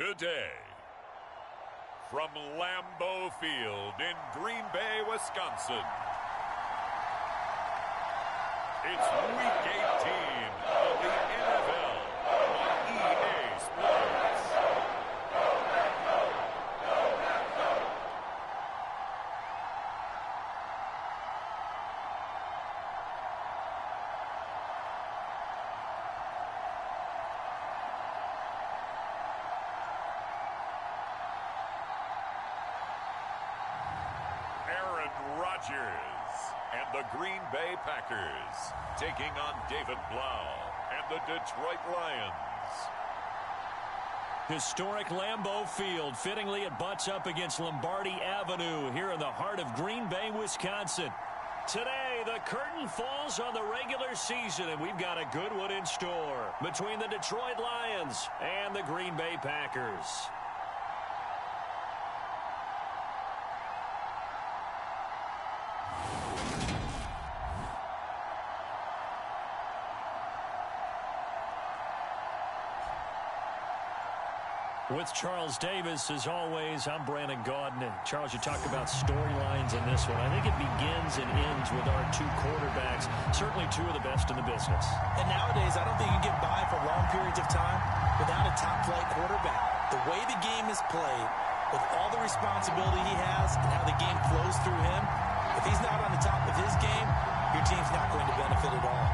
Today, from Lambeau Field in Green Bay, Wisconsin, it's Week 18 of the NFL on EA Sports. Rodgers and the Green Bay Packers taking on David Blau and the Detroit Lions. Historic Lambeau Field. Fittingly, it butts up against Lombardi Avenue here in the heart of Green Bay, Wisconsin. Today, the curtain falls on the regular season, and we've got a good one in store between the Detroit Lions and the Green Bay Packers. With Charles Davis, as always, I'm Brandon Gaudin. And Charles, you talked about storylines in this one. I think it begins and ends with our two quarterbacks, certainly two of the best in the business. And nowadays, I don't think you get by for long periods of time without a top-flight quarterback. The way the game is played, with all the responsibility he has and how the game flows through him, if he's not on the top of his game, your team's not going to benefit at all.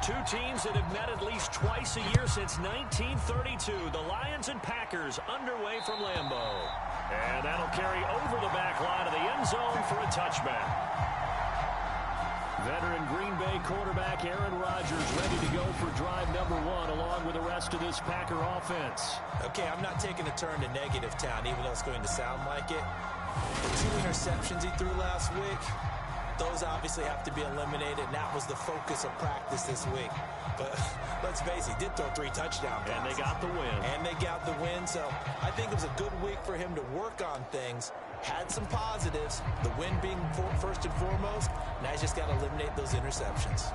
Two teams that have met at least twice a year since 1932. The Lions and Packers underway from Lambeau. And that'll carry over the back line of the end zone for a touchback. Veteran Green Bay quarterback Aaron Rodgers ready to go for drive number one along with the rest of this Packer offense. Okay, I'm not taking a turn to negative town, even though it's going to sound like it. The two interceptions he threw last week, those obviously have to be eliminated, and that was the focus of practice this week. But let's face it, he did throw 3 touchdown passes. And they got the win. And they got the win, so I think it was a good week for him to work on things. Had some positives, the win being first and foremost. Now he's just got to eliminate those interceptions.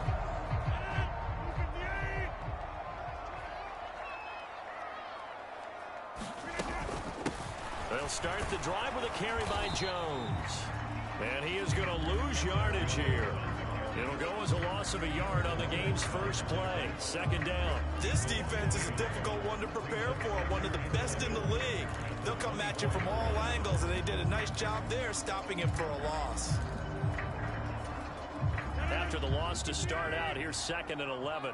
They'll start the drive with a carry by Jones. And he is going to lose yardage here. It'll go as a loss of a yard on the game's first play. Second down. This defense is a difficult one to prepare for. One of the best in the league. They'll come at you from all angles, and they did a nice job there stopping him for a loss. After the loss to start out, here's 2nd and 11.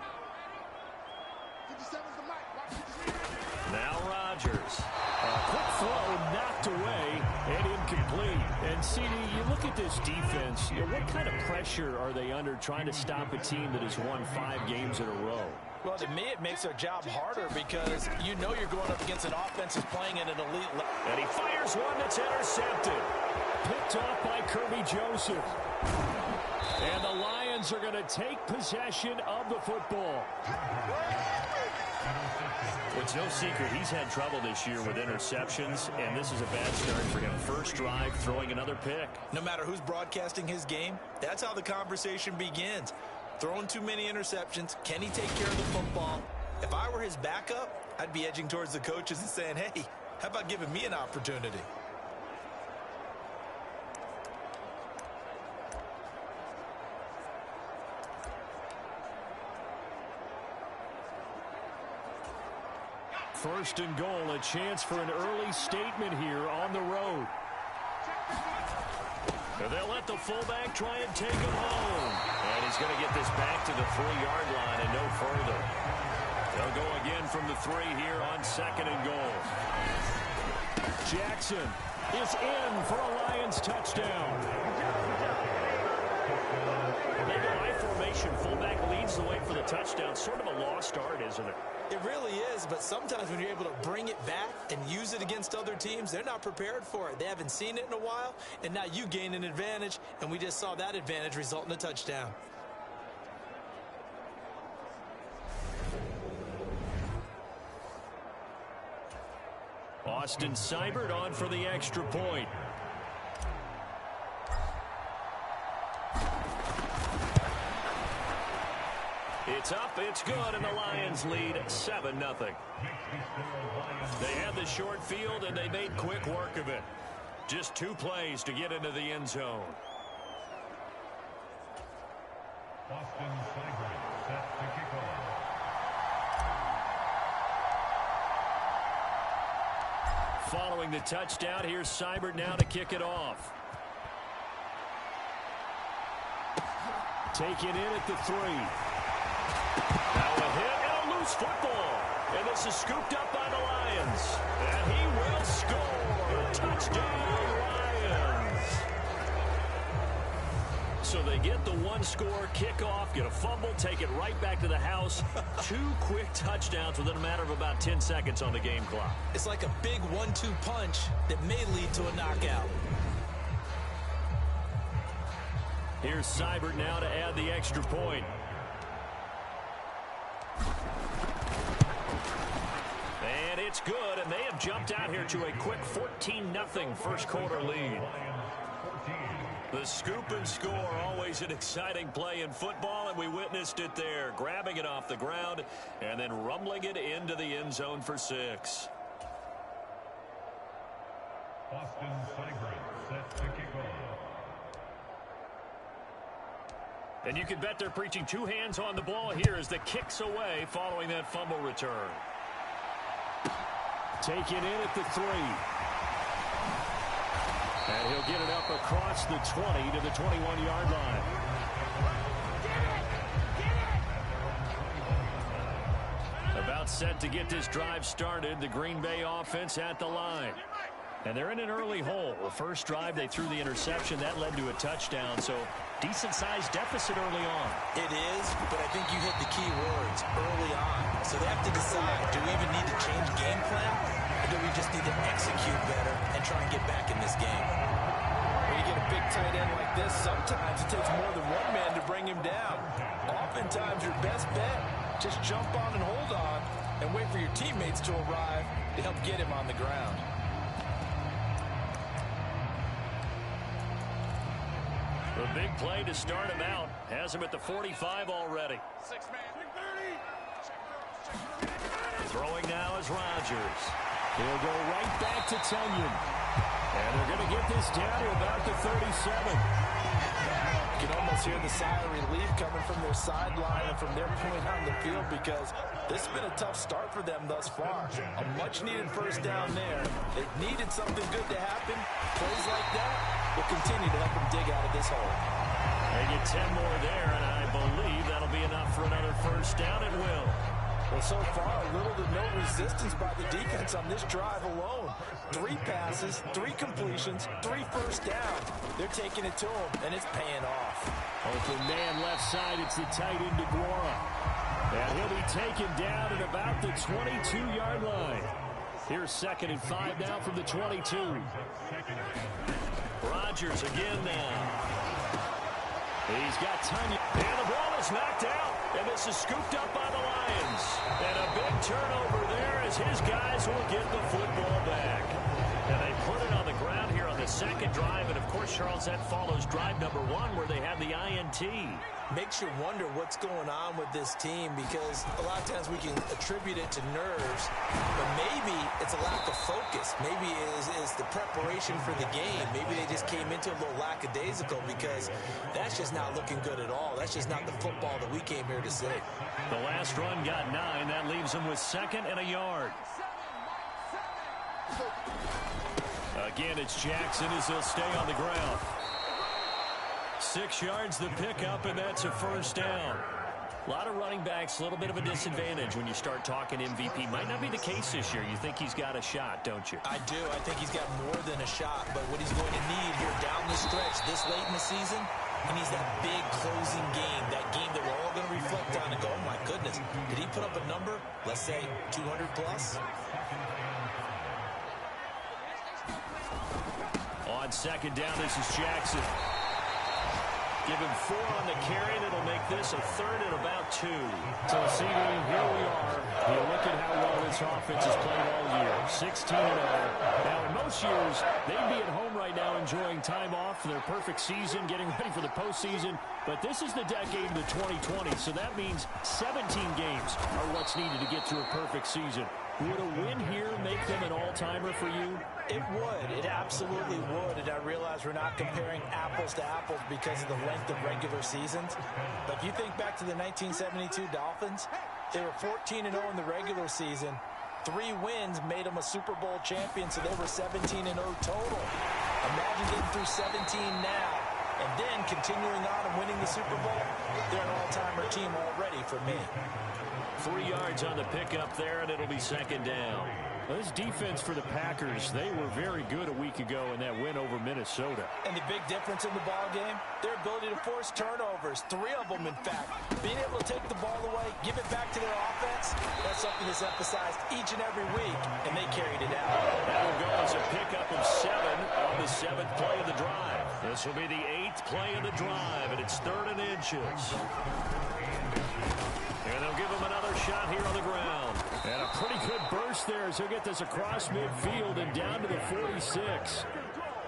Now Rodgers. A quick throw knocked away and incomplete. And CD, you look at this defense, what kind of pressure are they under trying to stop a team that has won 5 games in a row? Well, to me, it makes their job harder because you know you're going up against an offense that's playing at an elite level. And he fires one that's intercepted. Picked off by Kirby Joseph. And the Lions are going to take possession of the football. It's no secret he's had trouble this year with interceptions, and this is a bad start for him. First drive, throwing another pick. No matter who's broadcasting his game, that's how the conversation begins. Throwing too many interceptions, can he take care of the football? If I were his backup, I'd be edging towards the coaches and saying, hey, how about giving me an opportunity? First and goal, a chance for an early statement here on the road. They'll let the fullback try and take him home. And he's going to get this back to the 3-yard line and no further. They'll go again from the 3 here on second and goal. Jackson is in for a Lions touchdown. Maybe high formation fullback leads the way for the touchdown. Sort of a lost art, isn't it? It really is, but sometimes when you're able to bring it back and use it against other teams, they're not prepared for it. They haven't seen it in a while, and now you gain an advantage, and we just saw that advantage result in a touchdown. Austin Seibert on for the extra point. It's up, it's good, and the Lions lead 7-0. They had the short field, and they made quick work of it. Just 2 plays to get into the end zone. Austin Seibert set to kick off. Following the touchdown, here's Seibert now to kick it off. Taken in at the 3. Now a hit and a loose football. And this is scooped up by the Lions. And he will score. Touchdown, Lions. So they get the 1-score kickoff, get a fumble, take it right back to the house. 2 quick touchdowns within a matter of about 10 seconds on the game clock. It's like a big 1-2 punch that may lead to a knockout. Here's Seibert now to add the extra point. And it's good, and they have jumped out here to a quick 14-0 first quarter lead. The scoop and score, always an exciting play in football, and we witnessed it there, grabbing it off the ground and then rumbling it into the end zone for 6. Austin Seibert set to kick off. And you can bet they're preaching 2 hands on the ball here as the kick's away following that fumble return. Taken in at the 3. And he'll get it up across the 20 to the 21-yard line. About set to get this drive started, the Green Bay offense at the line. And they're in an early hole. The first drive, they threw the interception. That led to a touchdown, so decent-sized deficit early on. It is, but I think you hit the key words, early on. So they have to decide, do we even need to change game plan, or do we just need to execute better and try and get back in this game? When you get a big tight end like this, sometimes it takes more than one man to bring him down. Oftentimes, your best bet, just jump on and hold on and wait for your teammates to arrive to help get him on the ground. The big play to start him out has him at the 45 already. 6-man. Throwing now is Rodgers. He'll go right back to Tunyon. And they're going to get this down to about the 37. You can almost hear the sigh of relief coming from their sideline and from their point on the field, because this has been a tough start for them thus far. A much-needed first down there. They needed something good to happen. Plays like that will continue to help them dig out of this hole. They get 10 more there, and I believe that'll be enough for another first down. It will. Well, so far, little to no resistance by the defense on this drive alone. 3 passes, 3 completions, 3 first downs. They're taking it to them, and it's paying off. Open man left side, it's the tight end DeGuara. And he'll be taken down at about the 22-yard line. Here's 2nd and 5 now from the 22. Rodgers again now. He's got Tunyon. And the ball is knocked out. And this is scooped up by the Lions. And a big turnover there as his guys will get the football back. And they put it on the ground here on the second drive. And, of course, Charles, that follows drive number 1 where they had the INT. Makes you wonder what's going on with this team, because a lot of times we can attribute it to nerves, but maybe it's a lack of focus. Maybe it's the preparation for the game. Maybe they just came into a little lackadaisical, because that's just not looking good at all. That's just not the football that we came here to see. The last run got 9. That leaves them with 2nd and a yard. Again, it's Jackson as he'll stay on the ground. 6 yards the pickup, and that's a first down. A lot of running backs, a little bit of a disadvantage when you start talking MVP. Might not be the case this year. You think he's got a shot, don't you? I do. I think he's got more than a shot, but what he's going to need here down the stretch this late in the season, he needs that big closing game, that game that we're all going to reflect on and go, oh my goodness, did he put up a number, let's say 200 plus? On second down, this is Jackson. Give him 4 on the carry, and it'll make this a 3rd and about 2. So, CD, here we are. You look at how well this offense has played all year. 16-0. Now, in most years, they'd be at home right now enjoying time off for their perfect season, getting ready for the postseason. But this is the decade of the 2020, so that means 17 games are what's needed to get through a perfect season. Would a win here make them an all-timer for you? It would. It absolutely would. And I realize we're not comparing apples to apples because of the length of regular seasons. But if you think back to the 1972 Dolphins, they were 14-0 in the regular season. 3 wins made them a Super Bowl champion, so they were 17-0 total. Imagine getting through 17 now and then continuing on and winning the Super Bowl. They're an all-timer team already for me. 3 yards on the pickup there, and it'll be second down. Well, this defense for the Packers, they were very good a week ago in that win over Minnesota. And the big difference in the ball game, their ability to force turnovers, 3 of them, in fact. Being able to take the ball away, give it back to their offense, that's something that's emphasized each and every week, and they carried it out. That'll go as a pickup of 7 on the 7th play of the drive. This will be the 8th play of the drive, and it's 3rd and inches. And they'll give him another shot here on the ground. And a pretty good burst there as he'll get this across midfield and down to the 46.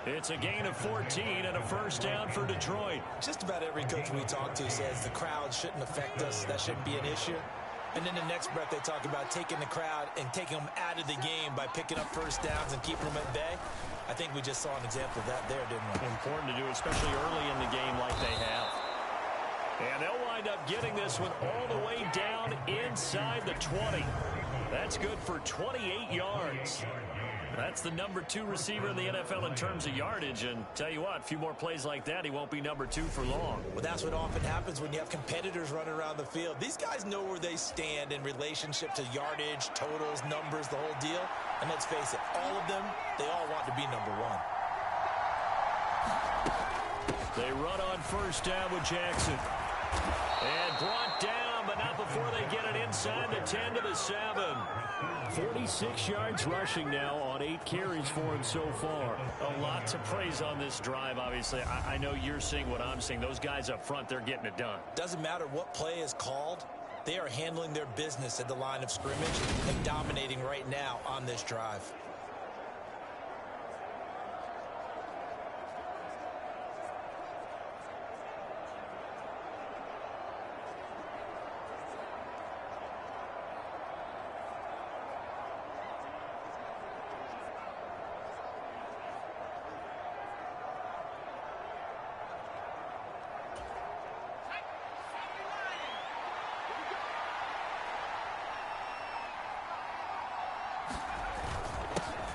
It's a gain of 14 and a first down for Detroit. Just about every coach we talk to says the crowd shouldn't affect us. That shouldn't be an issue. And then the next breath they talk about taking the crowd and taking them out of the game by picking up first downs and keeping them at bay. I think we just saw an example of that there, didn't we? Important to do, especially early in the game like they have. And they'll wind up getting this one all the way down inside the 20. That's good for 28 yards. That's the number 2 receiver in the NFL in terms of yardage. And tell you what, a few more plays like that, he won't be number 2 for long. Well, that's what often happens when you have competitors running around the field. These guys know where they stand in relationship to yardage, totals, numbers, the whole deal. And let's face it, all of them, they all want to be number 1. They run on first down with Jackson. And brought down, but not before they get it inside the 10 to the 7. 46 yards rushing now on 8 carries for him so far. A lot to praise on this drive, obviously. I know you're seeing what I'm seeing. Those guys up front, they're getting it done. Doesn't matter what play is called. They are handling their business at the line of scrimmage and dominating right now on this drive.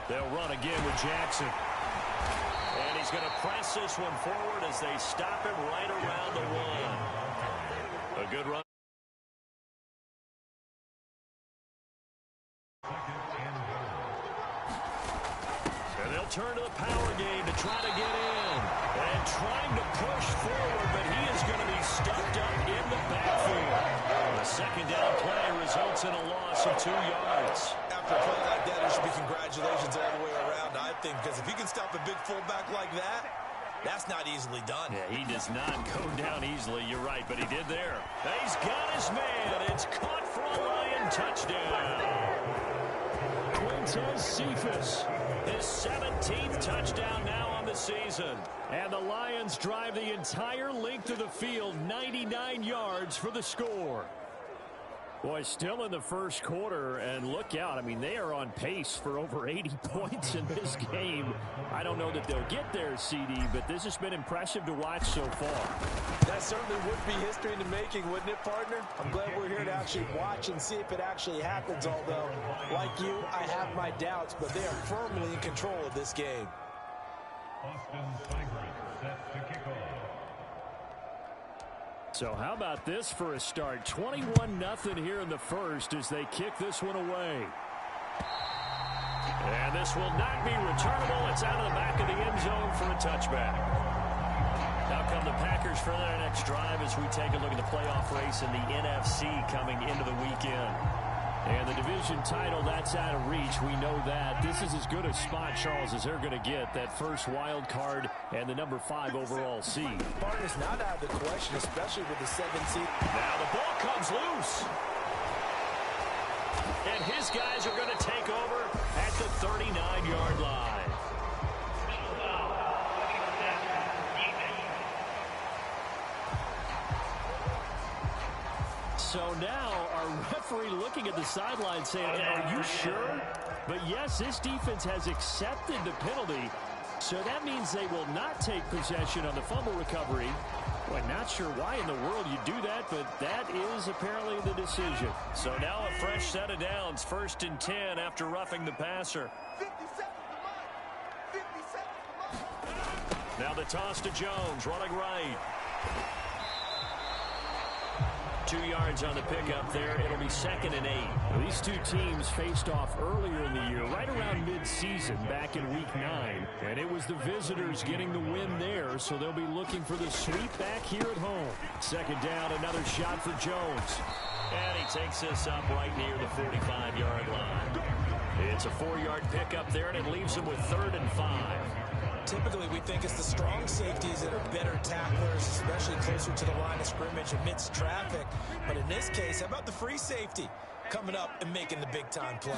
They'll run again with Jackson. And he's going to press this one forward as they stop him right around the 1. A good run. And they'll turn to the power game to try to get in. And trying to push forward, but he is going to be stuffed up in the backfield. The second down play results in a loss of 2 yards. After a play like that, there should be congratulations all the way around, I think, because if you can stop a big fullback like that, that's not easily done. Yeah, he does not go down easily. You're right, but he did there. He's got his man. It's caught for a Lion touchdown. Quintez Cephas His 17th touchdown now on the season. And the Lions drive the entire length of the field, 99 yards for the score. Boy, still in the first quarter, and look out. I mean, they are on pace for over 80 points in this game. I don't know that they'll get there, CD, but this has been impressive to watch so far. That certainly would be history in the making, wouldn't it, partner? I'm glad we're here to actually watch and see if it actually happens, although, like you, I have my doubts, but they are firmly in control of this game. Austin Seibert set to kick off. So how about this for a start? 21-0 here in the first as they kick this one away. And this will not be returnable. It's out of the back of the end zone for a touchback. Now come the Packers for their next drive as we take a look at the playoff race in the NFC coming into the weekend. And the division title, that's out of reach. We know that. This is as good a spot, Charles, as they're going to get. That first wild card and the number 5 overall seed. Partner's not out of the question, especially with the 7th seed. Now the ball comes loose. And his guys are going to take over at the 39-yard line. So now our referee looking at the sideline saying, are you sure? But yes, this defense has accepted the penalty. So that means they will not take possession on the fumble recovery. Well, not sure why in the world you do that, but that is apparently the decision. So now a fresh set of downs, 1st and 10 after roughing the passer. Now the toss to Jones, running right. 2 yards on the pickup there. It'll be 2nd and 8. Well, these two teams faced off earlier in the year, right around mid-season, back in Week 9. And it was the visitors getting the win there, so they'll be looking for the sweep back here at home. 2nd down, another shot for Jones. And he takes this up right near the 45-yard line. It's a 4-yard pickup there, and it leaves him with 3rd and 5. Typically, we think it's the strong safeties that are better tacklers, especially closer to the line of scrimmage amidst traffic. But in this case, how about the free safety coming up and making the big-time play?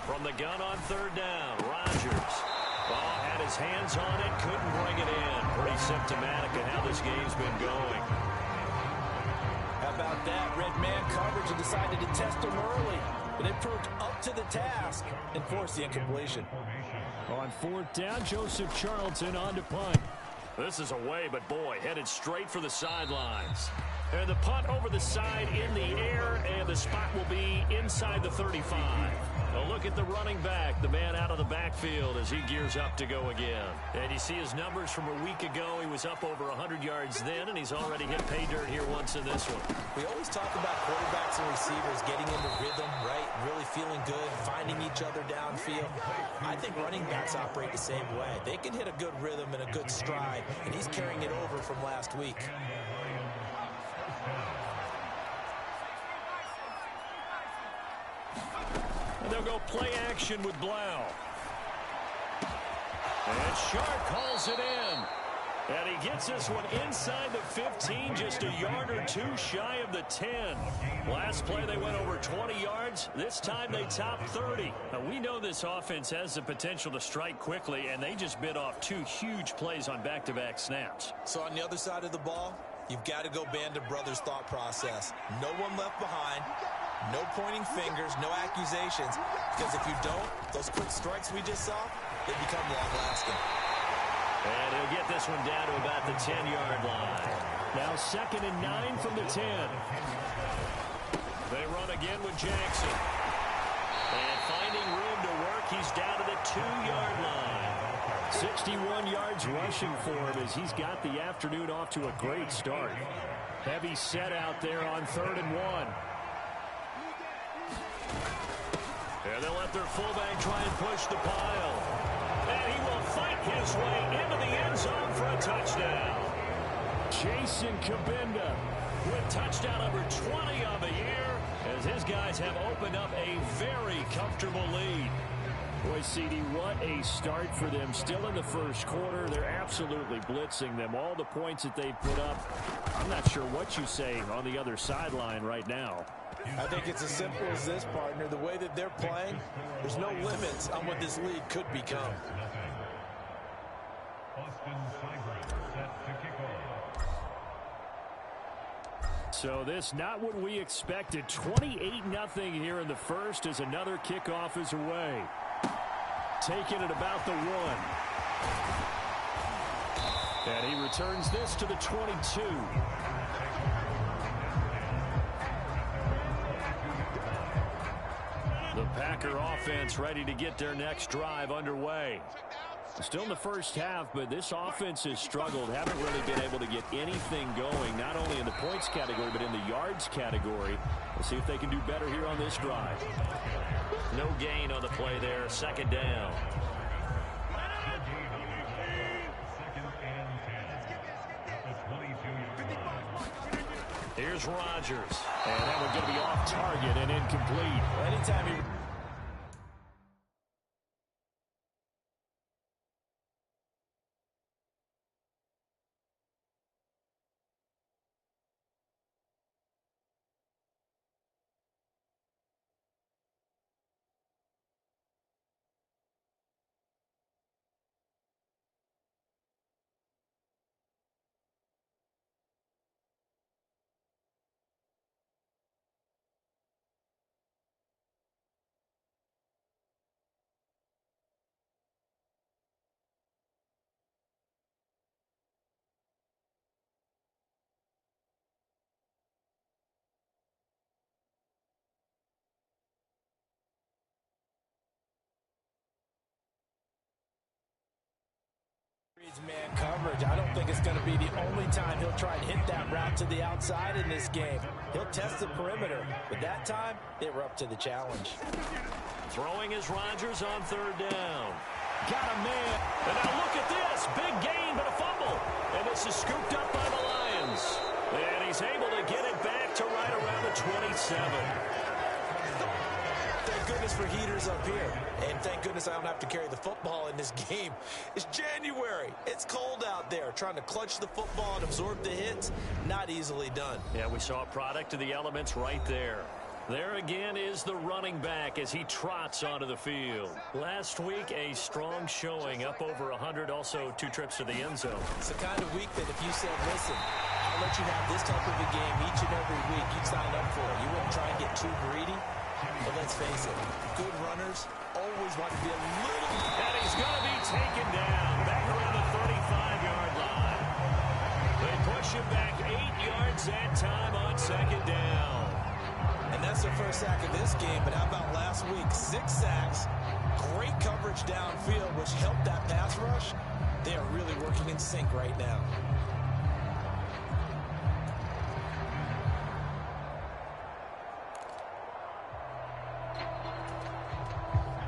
From the gun on 3rd down, Rodgers. Ball had his hands on it, couldn't bring it in. Pretty symptomatic of how this game's been going. How about that? Red man coverage and decided to test him early. But it proved up to the task and forced the incompletion. On 4th down, Joseph Charlton on to punt. This is away, but boy, headed straight for the sidelines. And the punt over the side in the air, and the spot will be inside the 35. A look at the running back, the man out of the backfield as he gears up to go again. And you see his numbers from a week ago. He was up over 100 yards then, and he's already hit pay dirt here once in this one. We always talk about quarterbacks and receivers getting into rhythm, right? Really feeling good, finding each other downfield. I think running backs operate the same way. They can hit a good rhythm and a good stride, and he's carrying it over from last week. And they'll go play action with Blau. And Sharp calls it in. And he gets this one inside the 15, just a yard or two shy of the 10. Last play, they went over 20 yards. This time, they topped 30. Now, we know this offense has the potential to strike quickly, and they just bit off 2 huge plays on back-to-back snaps. So on the other side of the ball, you've got to go Band of Brothers thought process. No one left behind. No pointing fingers, no accusations, because if you don't, those quick strikes we just saw, they become long-lasting. And he'll get this one down to about the 10-yard line. Now 2nd and 9 from the 10. They run again with Jackson. And finding room to work, he's down to the 2-yard line. 61 yards rushing for him as he's got the afternoon off to a great start. Heavy set out there on 3rd and 1. And they'll let their fullback try and push the pile. And he will fight his way into the end zone for a touchdown. Jason Kabinda with touchdown number 20 on the year as his guys have opened up a very comfortable lead. Boy, CD, what a start for them. Still in the first quarter, they're absolutely blitzing them. All the points that they've put up, I'm not sure what you say on the other sideline right now. I think it's as simple as this, partner. The way that they're playing, there's no limits on what this lead could become. So this not what we expected. 28-0 here in the first as another kickoff is away. Taking it about the 1. And he returns this to the 22. The Packer offense ready to get their next drive underway. Still in the first half, but this offense has struggled. Haven't really been able to get anything going, not only in the points category, but in the yards category. We'll see if they can do better here on this drive. No gain on the play there. Second down. Here's Rodgers. And that one's going to be off target and incomplete. Anytime he... man coverage. I don't think it's going to be the only time he'll try and hit that route to the outside in this game. He'll test the perimeter, but that time they were up to the challenge. Throwing is Rodgers on third down. Got a man. And now look at this. Big gain, but a fumble. And this is scooped up by the Lions. And he's able to get it back to right around the 27. Thank goodness for heaters up here. And thank goodness I don't have to carry the football in this game. It's January. It's cold out there. Trying to clutch the football and absorb the hits, not easily done. Yeah, we saw a product of the elements right there. There again is the running back as he trots onto the field. Last week, a strong showing, up over 100, also 2 trips to the end zone. It's the kind of week that if you said, listen, I'll let you have this type of a game each and every week, you'd sign up for it. You wouldn't try and get too greedy. But let's face it, good runners always want to be a little... And he's going to be taken down back around the 35-yard line. They push him back 8 yards that time on second down. And that's their first sack of this game, but how about last week? 6 sacks, great coverage downfield, which helped that pass rush. They are really working in sync right now.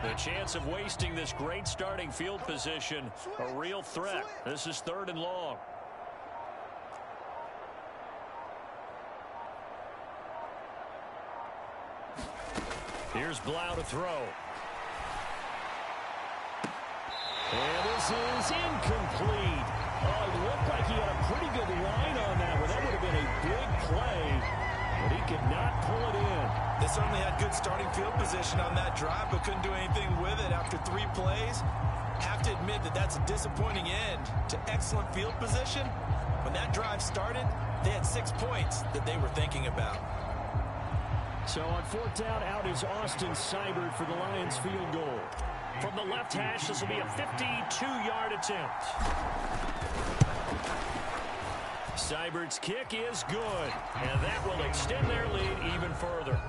The chance of wasting this great starting field position, a real threat. This is 3rd and long. Here's Blau to throw. And this is incomplete. Oh, it looked like he had a pretty good line on that one. That would have been a big play, but he could not pull it in. They certainly had good starting field position on that drive, but couldn't do anything with it after 3 plays. Have to admit that that's a disappointing end to excellent field position. When that drive started, they had 6 points that they were thinking about. So on 4th down, out is Austin Seibert for the Lions field goal. From the left hash, this will be a 52-yard attempt. Seibert's kick is good, and that will extend their lead even further.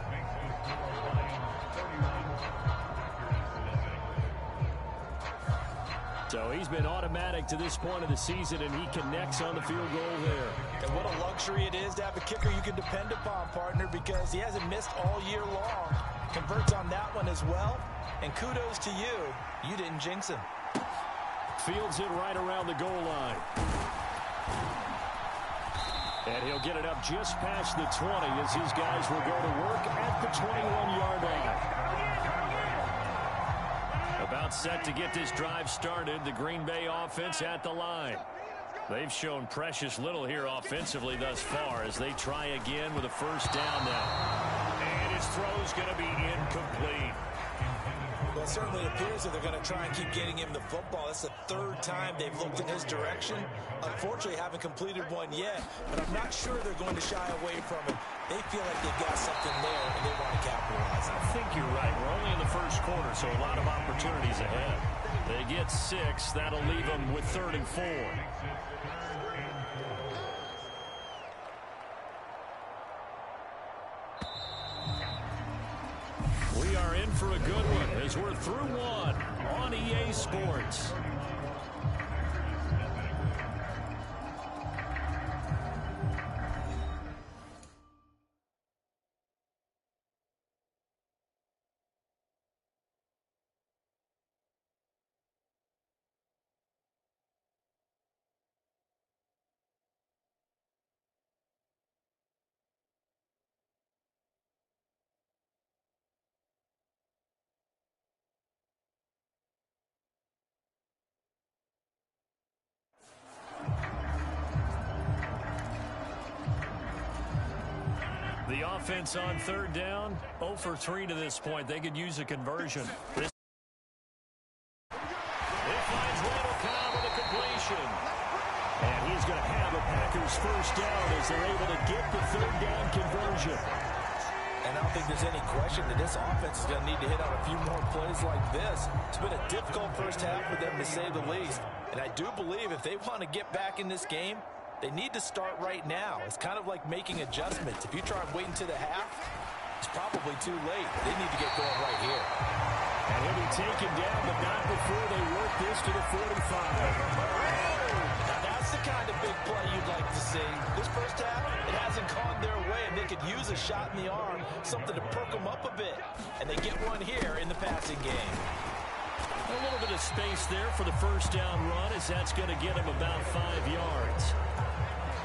So he's been automatic to this point of the season, and he connects on the field goal there. And what a luxury it is to have a kicker you can depend upon, partner, because he hasn't missed all year long. Converts on that one as well. And kudos to you. You didn't jinx him. Fields it right around the goal line. And he'll get it up just past the 20 as his guys will go to work at the 21-yard line. About set to get this drive started, the Green Bay offense at the line. They've shown precious little here offensively thus far as they try again with a first down now. And His throw's going to be incomplete. Well, it certainly appears that they're going to try and keep getting him the football. That's the third time they've looked in his direction. Unfortunately, haven't completed one yet, but I'm not sure they're going to shy away from it. They feel like they've got something there, and they want to capitalize on it. I think you're right. We're only in the first quarter, so a lot of opportunities ahead. They get 6. That'll leave them with 3rd and 4. We are in for a good one as we're through one on EA Sports. The offense on 3rd down, 0 for 3 to this point. They could use a conversion. It finds Randall Cobb with a completion. And he's going to have a Packers first down as they're able to get the 3rd down conversion. And I don't think there's any question that this offense is going to need to hit on a few more plays like this. It's been a difficult first half for them, to say the least. And I do believe if they want to get back in this game, they need to start right now. It's kind of like making adjustments. If you try and wait until the half, it's probably too late. They need to get going right here. And he'll be taken down, but not before they work this to the 45. Now that's the kind of big play you'd like to see. This first half, it hasn't gone their way, and they could use a shot in the arm, something to perk them up a bit. And they get one here in the passing game. A little bit of space there for the first down run, as that's going to get him about 5 yards.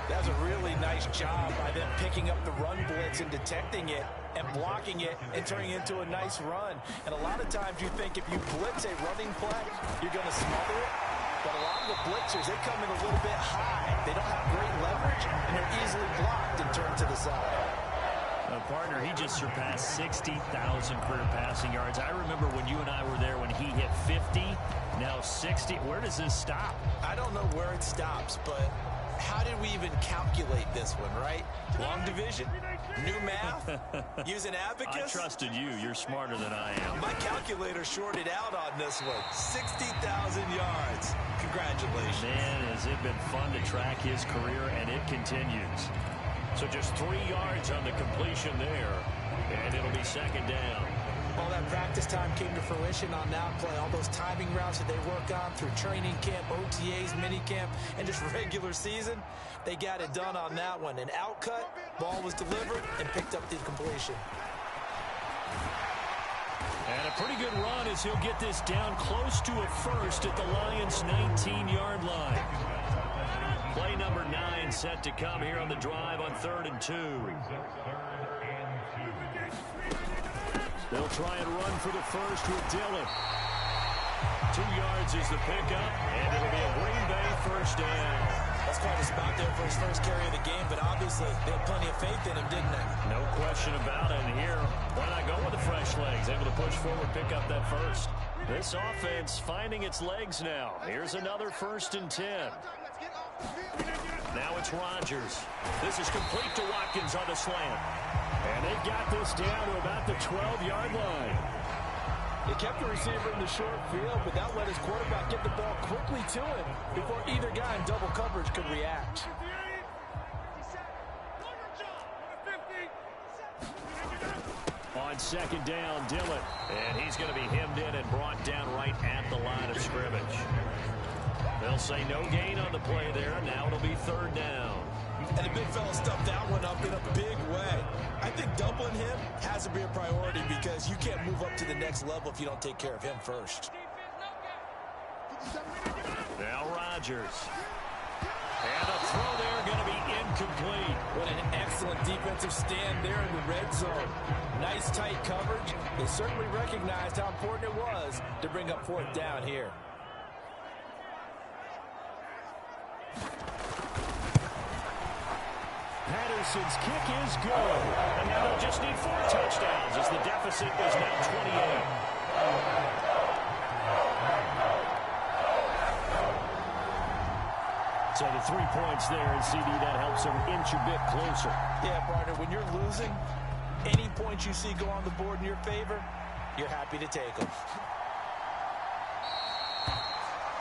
That's a really nice job by them picking up the run blitz and detecting it and blocking it and turning it into a nice run. And a lot of times you think if you blitz a running play, you're going to smother it. But a lot of the blitzers, they come in a little bit high. They don't have great leverage, and they're easily blocked and turned to the side. Partner, he just surpassed 60,000 career passing yards. I remember when you and I were there when he hit 50, now 60. Where does this stop? I don't know where it stops, but how did we even calculate this one, right? Long division? New math? Use an abacus? I trusted you. You're smarter than I am. My calculator shorted out on this one. 60,000 yards. Congratulations. Man, has it been fun to track his career, and it continues. So just 3 yards on the completion there, and it'll be 2nd down. All that practice time came to fruition on that play. All those timing routes that they work on through training camp, OTAs, minicamp, and just regular season, they got it done on that one. An outcut, ball was delivered, and picked up the completion. And a pretty good run as he'll get this down close to a first at the Lions' 19-yard line. Play number 9 set to come here on the drive on 3rd and 2. They'll try and run for the first with Dillon. 2 yards is the pickup, and it'll be a Green Bay first down. That's quite a spot there for his first carry of the game, but obviously they had plenty of faith in him, didn't they? No question about it. And here, why not go with the fresh legs? Able to push forward, pick up that first. This offense finding its legs now. Here's another 1st and 10. Now it's Rodgers. This is complete to Watkins on the slant. And they've got this down to about the 12-yard line. He kept the receiver in the short field, but that let his quarterback get the ball quickly to him before either guy in double coverage could react. On 2nd down, Dillon. And he's going to be hemmed in and brought down right at the line of scrimmage. They'll say no gain on the play there. Now it'll be 3rd down. And the big fella stuffed that one up in a big way. I think doubling him has to be a priority because you can't move up to the next level if you don't take care of him first. Now Rodgers. And a throw there going to be incomplete. What an excellent defensive stand there in the red zone. Nice tight coverage. They certainly recognized how important it was to bring up 4th down here. Patterson's kick is good. And now they'll just need 4 touchdowns as the deficit is now 28. So the 3 points there, and CD, that helps them inch a bit closer. Yeah, partner, when you're losing, any points you see go on the board in your favor, you're happy to take them.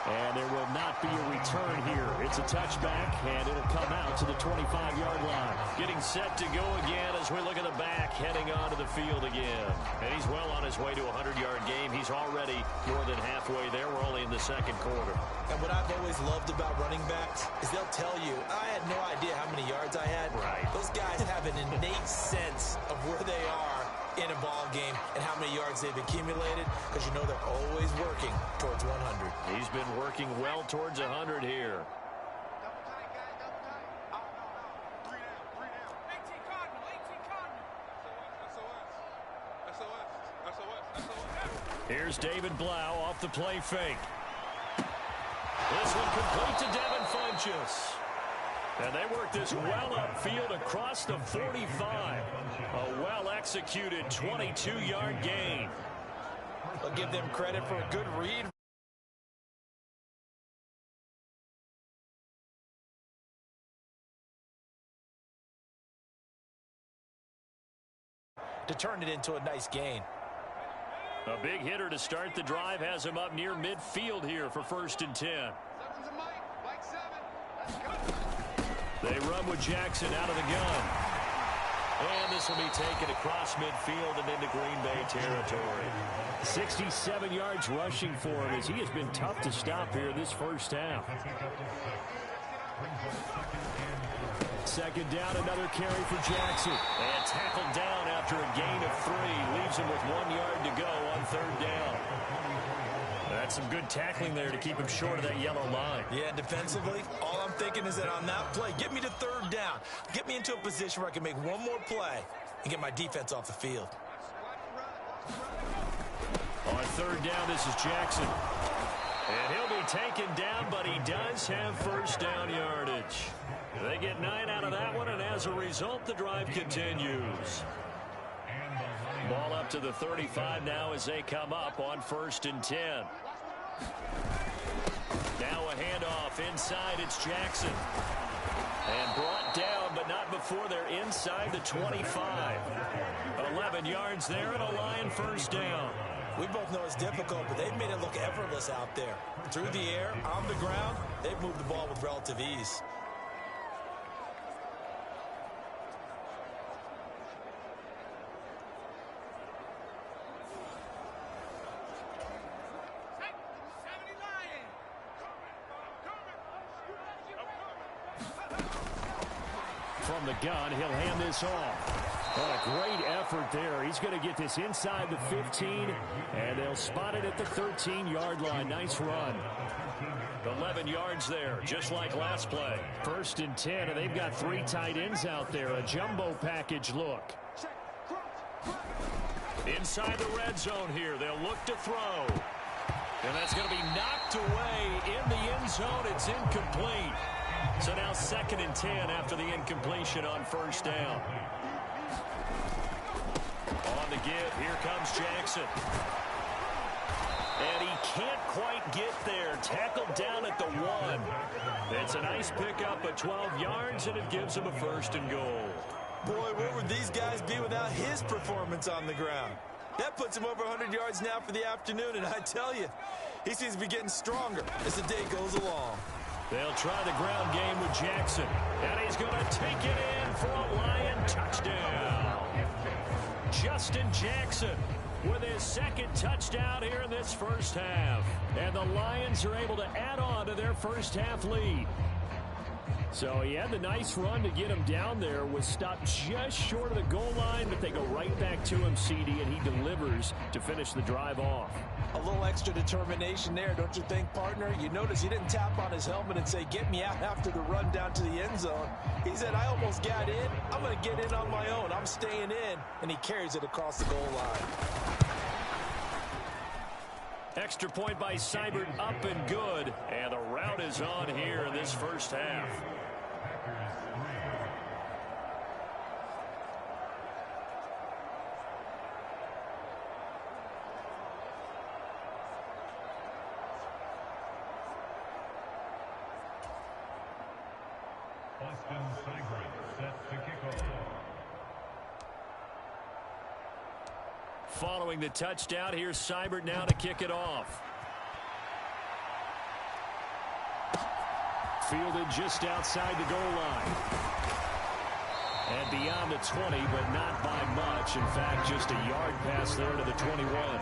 And there will not be a return here. It's a touchback, and it'll come out to the 25-yard line. Getting set to go again as we look at the back, heading onto the field again. And he's well on his way to a 100-yard game. He's already more than halfway there. We're only in the second quarter. And what I've always loved about running backs is they'll tell you, I had no idea how many yards I had. Right. Those guys have an innate sense of where they are in a ball game and how many yards they've accumulated, because you know they're always working towards 100. He's been working well towards 100 here. Here's David Blau off the play fake. This one complete to Devin Funchess. And they work this well upfield across the 45. A well-executed 22-yard gain. I'll give them credit for a good read. To turn it into a nice gain. A big hitter to start the drive has him up near midfield here for 1st and 10. They run with Jackson out of the gun. And this will be taken across midfield and into Green Bay territory. 67 yards rushing for him as he has been tough to stop here this first half. Second down, another carry for Jackson. And tackled down after a gain of 3. Leaves him with 1 yard to go on 3rd down. That's some good tackling there to keep him short of that yellow line. Yeah, defensively, all I'm thinking is that on that play, get me to 3rd down. Get me into a position where I can make one more play and get my defense off the field. On 3rd down, this is Jackson. And he'll be taken down, but he does have 1st down yardage. They get 9 out of that one, and as a result, the drive continues. Ball up to the 35 now as they come up on 1st and 10. Now a handoff inside. It's Jackson. And brought down, but not before they're inside the 25. 11 yards there and a Lion 1st down. We both know it's difficult, but they've made it look effortless out there. Through the air, on the ground, they've moved the ball with relative ease. From the gun, he'll hand this off. What a great effort there. He's going to get this inside the 15, and they'll spot it at the 13-yard line. Nice run. 11 yards there, just like last play. 1st and 10, and they've got 3 tight ends out there. A jumbo package look. Inside the red zone here, they'll look to throw. And that's going to be knocked away in the end zone. It's incomplete. So now 2nd and 10 after the incompletion on 1st down. On the give, here comes Jackson. And he can't quite get there. Tackled down at the 1. It's a nice pickup of 12 yards, and it gives him a 1st and goal. Boy, where would these guys be without his performance on the ground? That puts him over 100 yards now for the afternoon, and I tell you, he seems to be getting stronger as the day goes along. They'll try the ground game with Jackson. And he's going to take it in for a Lion touchdown. Justin Jackson with his 2nd touchdown here in this first half. And the Lions are able to add on to their first half lead. So he had the nice run to get him down there, was stopped just short of the goal line, but they go right back to him, CD, and he delivers to finish the drive off. A little extra determination there, don't you think, partner? You notice he didn't tap on his helmet and say, get me out after the run down to the end zone. He said, I almost got in. I'm going to get in on my own. I'm staying in. And he carries it across the goal line. Extra point by Seibert, up and good. And the route is on here in this first half. Set to kick off. Following the touchdown, here's Seibert now to kick it off. Fielded just outside the goal line. And beyond the 20, but not by much. In fact, just a yard pass there to the 21.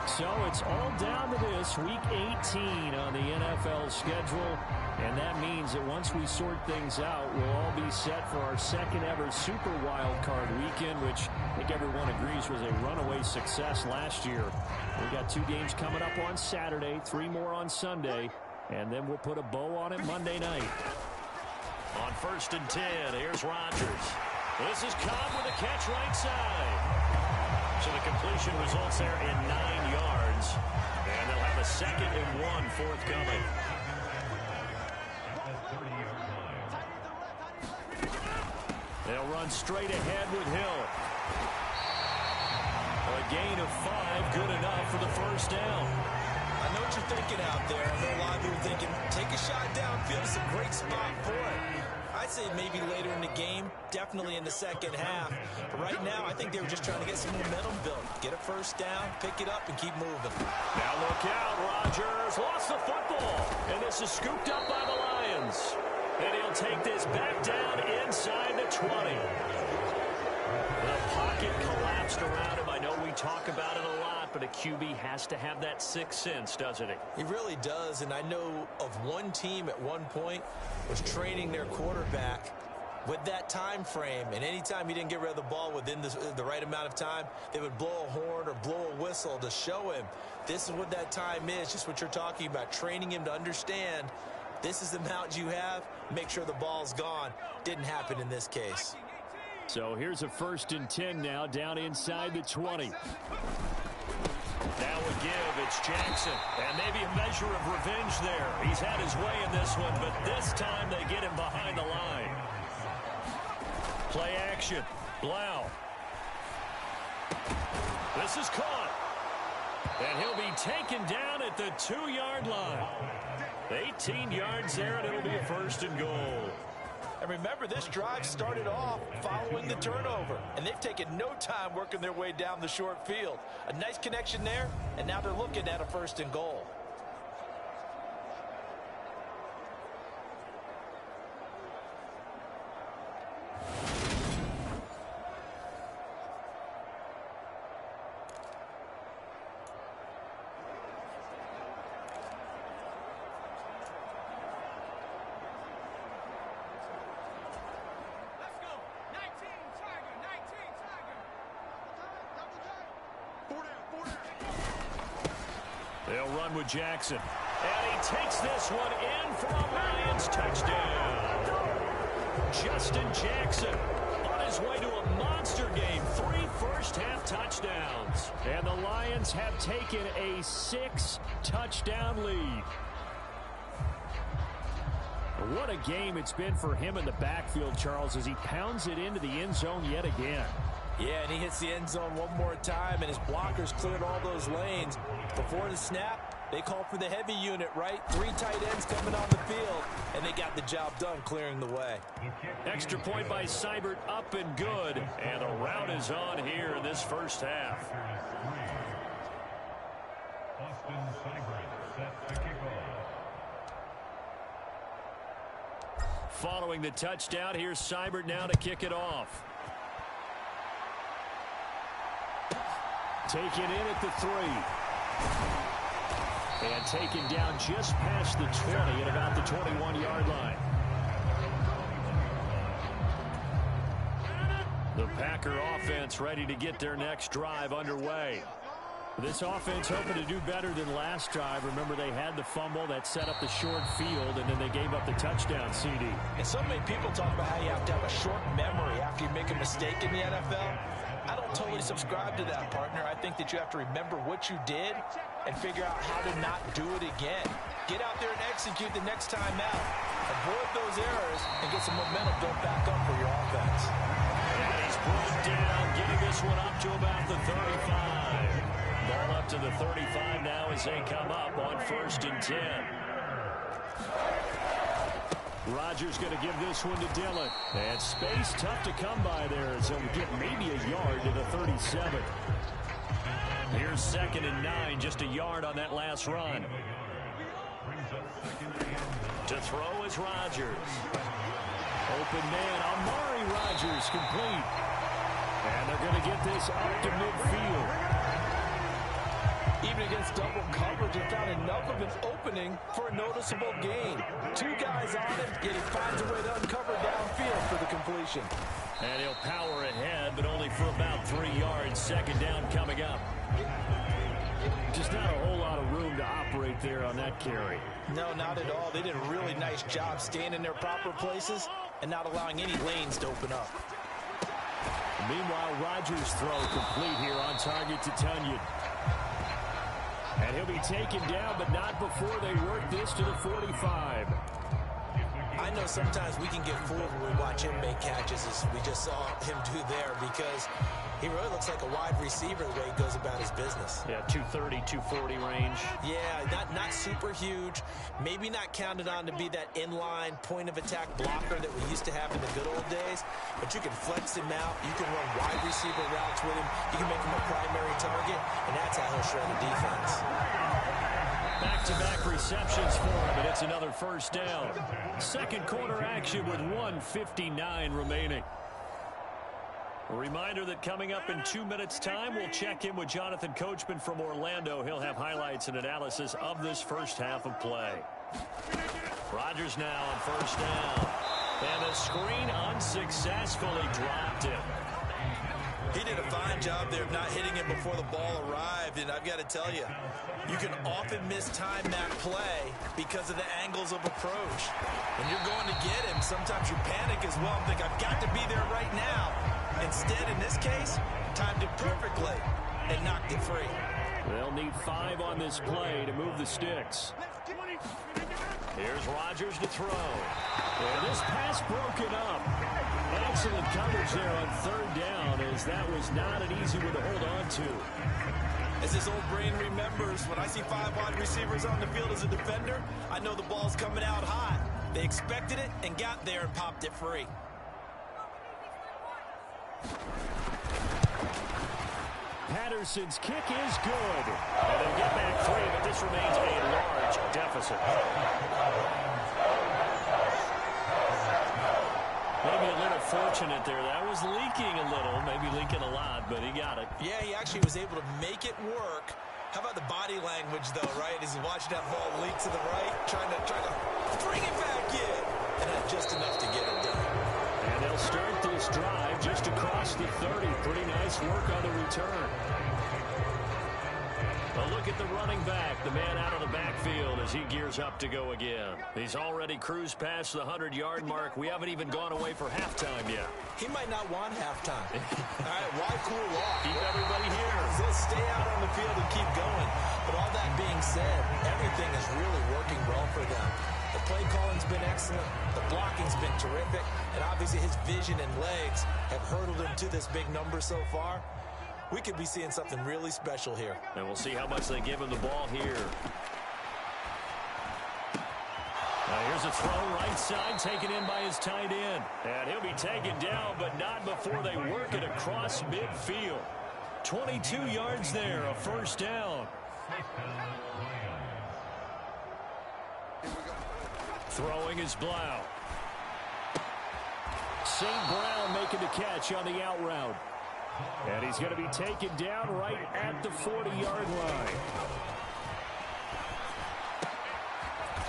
So it's all down to this, Week 18 on the NFL schedule. And that means that once we sort things out, we'll all be set for our second ever Super Wild Card weekend, which I think everyone agrees was a runaway success last year. We got 2 games coming up on Saturday, 3 more on Sunday, and then we'll put a bow on it Monday night. On 1st and 10, here's Rodgers. This is Cobb with a catch right side. So the completion results there in 9 yards. And they'll have a 2nd and 1 forthcoming. They'll run straight ahead with Hill. A gain of 5, good enough for the first down. I know what you're thinking out there. I know a lot of people are thinking, take a shot downfield. It's a great spot for it. I'd say maybe later in the game, definitely in the second half. But right now, I think they were just trying to get some momentum built. Get a first down, pick it up, and keep moving. Now look out, Rodgers lost the football. And this is scooped up by the Lions. And he'll take this back down inside the 20. The pocket collapsed around him. I know we talk about it a lot, but a QB has to have that sixth sense, doesn't he? He really does, and I know of one team at one point was training their quarterback with that time frame, and anytime he didn't get rid of the ball within the right amount of time, they would blow a horn or blow a whistle to show him this is what that time is, just what you're talking about, training him to understand this is the amount you have, make sure the ball's gone. Didn't happen in this case. So here's a 1st and 10 now, down inside the 20. Now a give, it's Jackson. And maybe a measure of revenge there. He's had his way in this one, but this time they get him behind the line. Play action. Blau. This is caught. And he'll be taken down at the 2-yard line. 18 yards there, and it'll be a 1st and goal. And remember, this drive started off following the turnover, and they've taken no time working their way down the short field. A nice connection there, and now they're looking at a 1st and goal. They'll run with Jackson. And he takes this one in for a Lions touchdown. Justin Jackson on his way to a monster game. 3 first-half touchdowns. And the Lions have taken a 6-touchdown lead. What a game it's been for him in the backfield, Charles, as he pounds it into the end zone yet again. Yeah, and he hits the end zone one more time, and his blockers cleared all those lanes. Before the snap, they called for the heavy unit, right? 3 tight ends coming on the field, and they got the job done clearing the way. Extra point by Seibert, up and good. And a rout is on here in this first half. Austin Seibert set to kick off. Following the touchdown, here's Seibert now to kick it off. Taken in at the 3. And taken down just past the 20 at about the 21-yard line. The Packer offense ready to get their next drive underway. This offense hoping to do better than last drive. Remember, they had the fumble that set up the short field, and then they gave up the touchdown CD. And so many people talk about how you have to have a short memory after you make a mistake in the NFL. I don't totally subscribe to that, partner. I think that you have to remember what you did and figure out how to not do it again. Get out there and execute the next time out. Avoid those errors and get some momentum built back up for your offense. And he's pulled down, getting this one up to about the 35. Ball up to the 35 now as they come up on 1st and 10. Rodgers going to give this one to Dillon. And space tough to come by there, so we get maybe a yard to the 37. Here's 2nd and 9, just a yard on that last run. To throw is Rodgers. Open man, Amari Rodgers complete. And they're going to get this up to midfield. Even against double coverage, he found enough of an opening for a noticeable gain. 2 guys on him, yet he finds a way to uncover downfield for the completion. And he'll power ahead, but only for about 3 yards. 2nd down coming up. Just not a whole lot of room to operate there on that carry. No, not at all. They did a really nice job staying in their proper places and not allowing any lanes to open up. Meanwhile, Rodgers' throw complete here on target to Tunyon. And he'll be taken down, but not before they work this to the 45. I know sometimes we can get fooled when we watch him make catches, as we just saw him do there, because he really looks like a wide receiver the way he goes about his business. Yeah, 230, 240 range. Yeah, not super huge. Maybe not counted on to be that inline point-of-attack blocker that we used to have in the good old days. But you can flex him out. You can run wide receiver routes with him. You can make him a primary target, and that's how he'll shred a defense. Back-to-back receptions for him, and it's another 1st down. 2nd quarter action with 1:59 remaining. A reminder that coming up in 2 minutes' time, we'll check in with Jonathan Coachman from Orlando. He'll have highlights and analysis of this first half of play. Rodgers now on 1st down. And the screen unsuccessfully dropped him. He did a fine job there of not hitting him before the ball arrived, and I've got to tell you, you can often mistime that play because of the angles of approach. When you're going to get him, sometimes you panic as well and think, I've got to be there right now. Instead, in this case, timed it perfectly and knocked it free. They'll need 5 on this play to move the sticks. Here's Rodgers to throw. And this pass broken up. Excellent coverage there on 3rd down, as that was not an easy one to hold on to. As his old brain remembers, when I see 5 wide receivers on the field as a defender, I know the ball's coming out hot. They expected it and got there and popped it free. Patterson's kick is good. And they'll get back 3, but this remains a large deficit. Maybe a little fortunate there. That was leaking a little, maybe leaking a lot, but he got it. Yeah, he actually was able to make it work. How about the body language, though, right? As he's watching that ball leak to the right, trying to bring it back in. And had just enough to get it done. And they'll start this drive just across the 30. Pretty nice work on the return. A look at the running back, the man out of the backfield as he gears up to go again. He's already cruised past the 100-yard mark. We haven't even gone away for halftime yet. He might not want halftime. All right, why cool off? Keep everybody here. Let's stay out on the field and keep going. But all that being said, everything is really working well for them. The play calling's been excellent. The blocking's been terrific. And obviously his vision and legs have hurdled him to this big number so far. We could be seeing something really special here. And we'll see how much they give him the ball here. Now here's a throw right side taken in by his tight end. And he'll be taken down, but not before they work it across midfield. 22 yards there, a 1st down. Throwing is Blau. St. Brown making the catch on the out route. And he's going to be taken down right at the 40-yard line.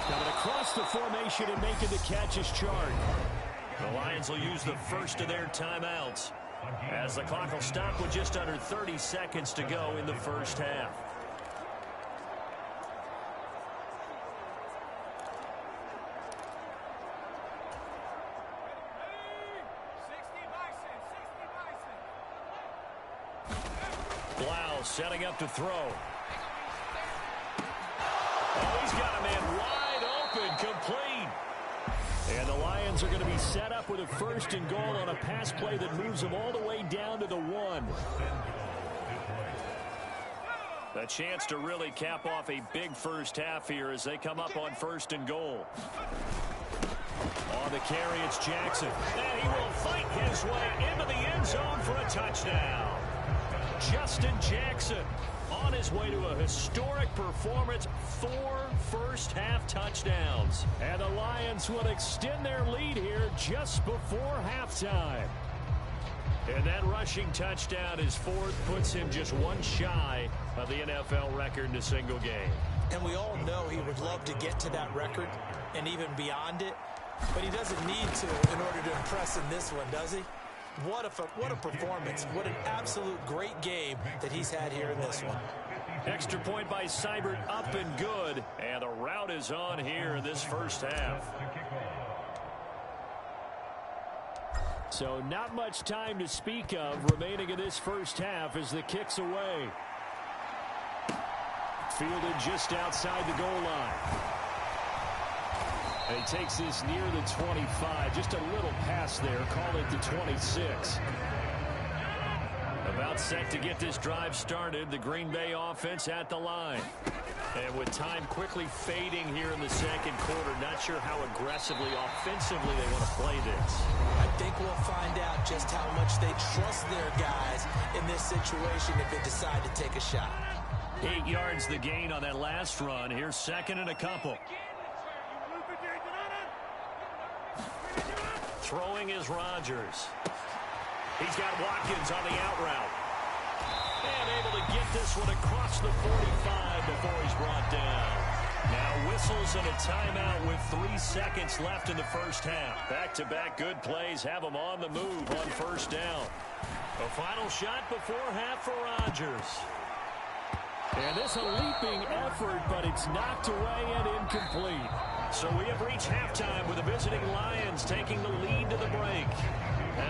Coming across the formation and making the catch is Chark. The Lions will use the first of their timeouts as the clock will stop with just under 30 seconds to go in the first half. Blau setting up to throw. Oh, he's got a man wide open, complete. And the Lions are going to be set up with a 1st and goal on a pass play that moves them all the way down to the 1. A chance to really cap off a big first half here as they come up on 1st and goal. On the carry, it's Jackson. And he will fight his way into the end zone for a touchdown. Justin Jackson on his way to a historic performance, 4 first-half touchdowns. And the Lions will extend their lead here just before halftime. And that rushing touchdown, his 4th, puts him just one shy of the NFL record in a single game. And we all know he would love to get to that record and even beyond it, but he doesn't need to in order to impress in this one, does he? What a performance. What an absolute great game that he's had here in this one. Extra point by Seibert, up and good. And the route is on here in this first half. So not much time to speak of remaining in this first half as the kick's away. Fielded just outside the goal line. And he takes this near the 25. Just a little pass there. Call it the 26. About set to get this drive started. The Green Bay offense at the line. And with time quickly fading here in the second quarter, not sure how aggressively, offensively they want to play this. I think we'll find out just how much they trust their guys in this situation if they decide to take a shot. 8 yards the gain on that last run. Here's second and a couple. Throwing is Rodgers. He's got Watkins on the out route. And able to get this one across the 45 before he's brought down. Now whistles and a timeout with 3 seconds left in the first half. Back-to-back good plays have him on the move on first down. A final shot before half for Rodgers. And this a leaping effort, but it's knocked away and incomplete. So we have reached halftime with the visiting Lions taking the lead to the break.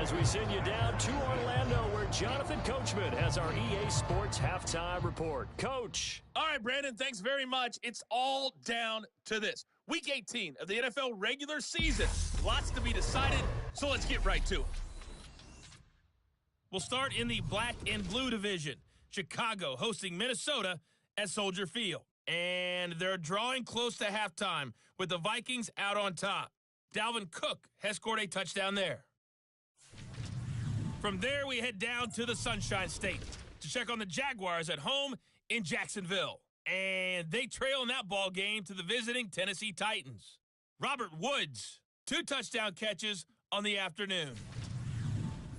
As we send you down to Orlando, where Jonathan Coachman has our EA Sports halftime report. Coach. All right, Brandon, thanks very much. It's all down to this. Week 18 of the NFL regular season. Lots to be decided, so let's get right to it. We'll start in the black and blue division. Chicago hosting Minnesota at Soldier Field. And they're drawing close to halftime with the Vikings out on top. Dalvin Cook has scored a touchdown there. From there, we head down to the Sunshine State to check on the Jaguars at home in Jacksonville. And they trail in that ball game to the visiting Tennessee Titans. Robert Woods, 2 touchdown catches on the afternoon.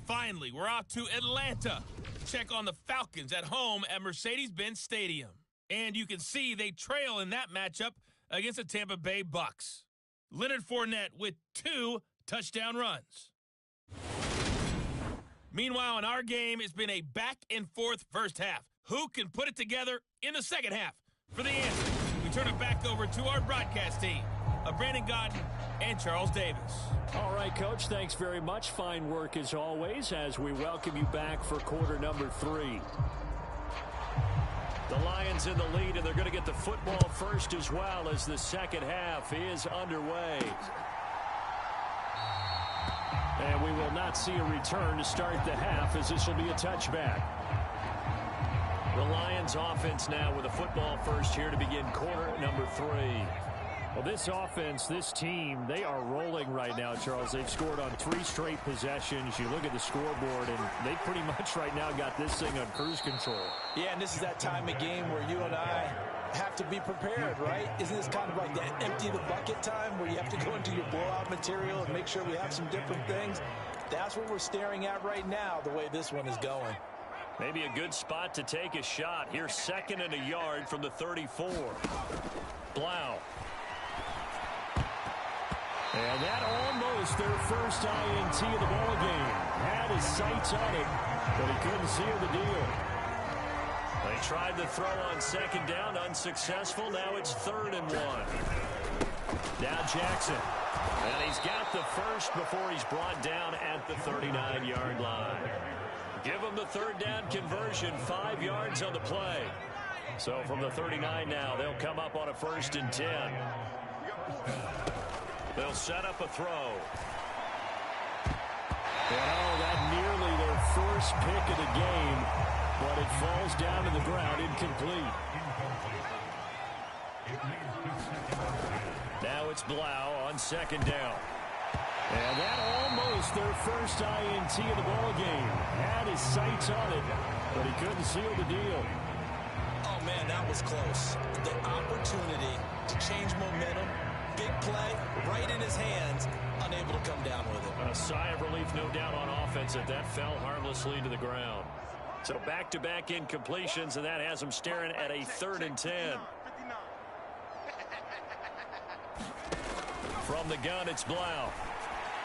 Finally, we're off to Atlanta to check on the Falcons at home at Mercedes-Benz Stadium. And you can see they trail in that matchup against the Tampa Bay Bucks. Leonard Fournette with 2 touchdown runs. Meanwhile, in our game, it's been a back-and-forth first half. Who can put it together in the second half? For the answer, we turn it back over to our broadcast team of Brandon Godden and Charles Davis. All right, Coach, thanks very much. Fine work as always as we welcome you back for quarter number 3. The Lions in the lead, and they're going to get the football first as well as the second half is underway. And we will not see a return to start the half as this will be a touchback. The Lions offense now with a football first here to begin quarter number 3. Well, this offense, this team, they are rolling right now, Charles. They've scored on 3 straight possessions. You look at the scoreboard, and they pretty much right now got this thing on cruise control. Yeah, and this is that time of game where you and I have to be prepared, right? Isn't this kind of like that empty the bucket time where you have to go into your blowout material and make sure we have some different things? That's what we're staring at right now, the way this one is going. Maybe a good spot to take a shot. Here's second and a yard from the 34. Blau. And that almost their first INT of the ball game. Had his sights on it, but he couldn't seal the deal. They tried the throw on second down, unsuccessful. Now it's 3rd and 1. Now Jackson. And he's got the first before he's brought down at the 39-yard line. Give him the 3rd down conversion, 5 yards on the play. So from the 39 now, they'll come up on a 1st and 10. They'll set up a throw. Oh, that nearly their first pick of the game, but it falls down to the ground incomplete. Now it's Blau on second down. And that almost their first INT of the ball game. Had his sights on it, but he couldn't seal the deal. Oh, man, that was close. The opportunity to change momentum, big play, right in his hands, unable to come down with it. A sigh of relief, no doubt, on offense that fell harmlessly to the ground. So back-to-back incompletions, and that has him staring at a 3rd and 10. From the gun, it's Blau.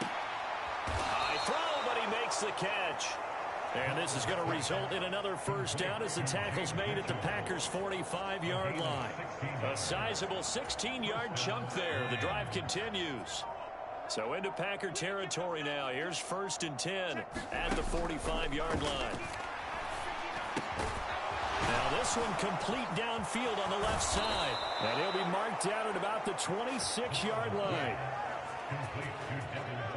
High throw, but he makes the catch. And this is going to result in another first down as the tackle's made at the Packers' 45-yard line. A sizable 16-yard chunk there. The drive continues. So into Packer territory now. Here's 1st and 10 at the 45-yard line. Now this one complete downfield on the left side. And he'll be marked down at about the 26-yard line.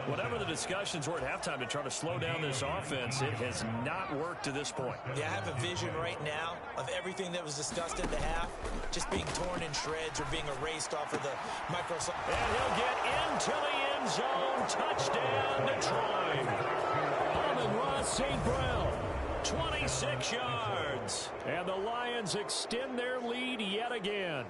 Whatever the discussions were at halftime to try to slow down this offense, it has not worked to this point. Yeah, I have a vision right now of everything that was discussed at the half just being torn in shreds or being erased off of the Microsoft. And he'll get into the end zone. Touchdown, Detroit. Amon-Ra St. Brown, 26 yards. And the Lions extend their lead yet again.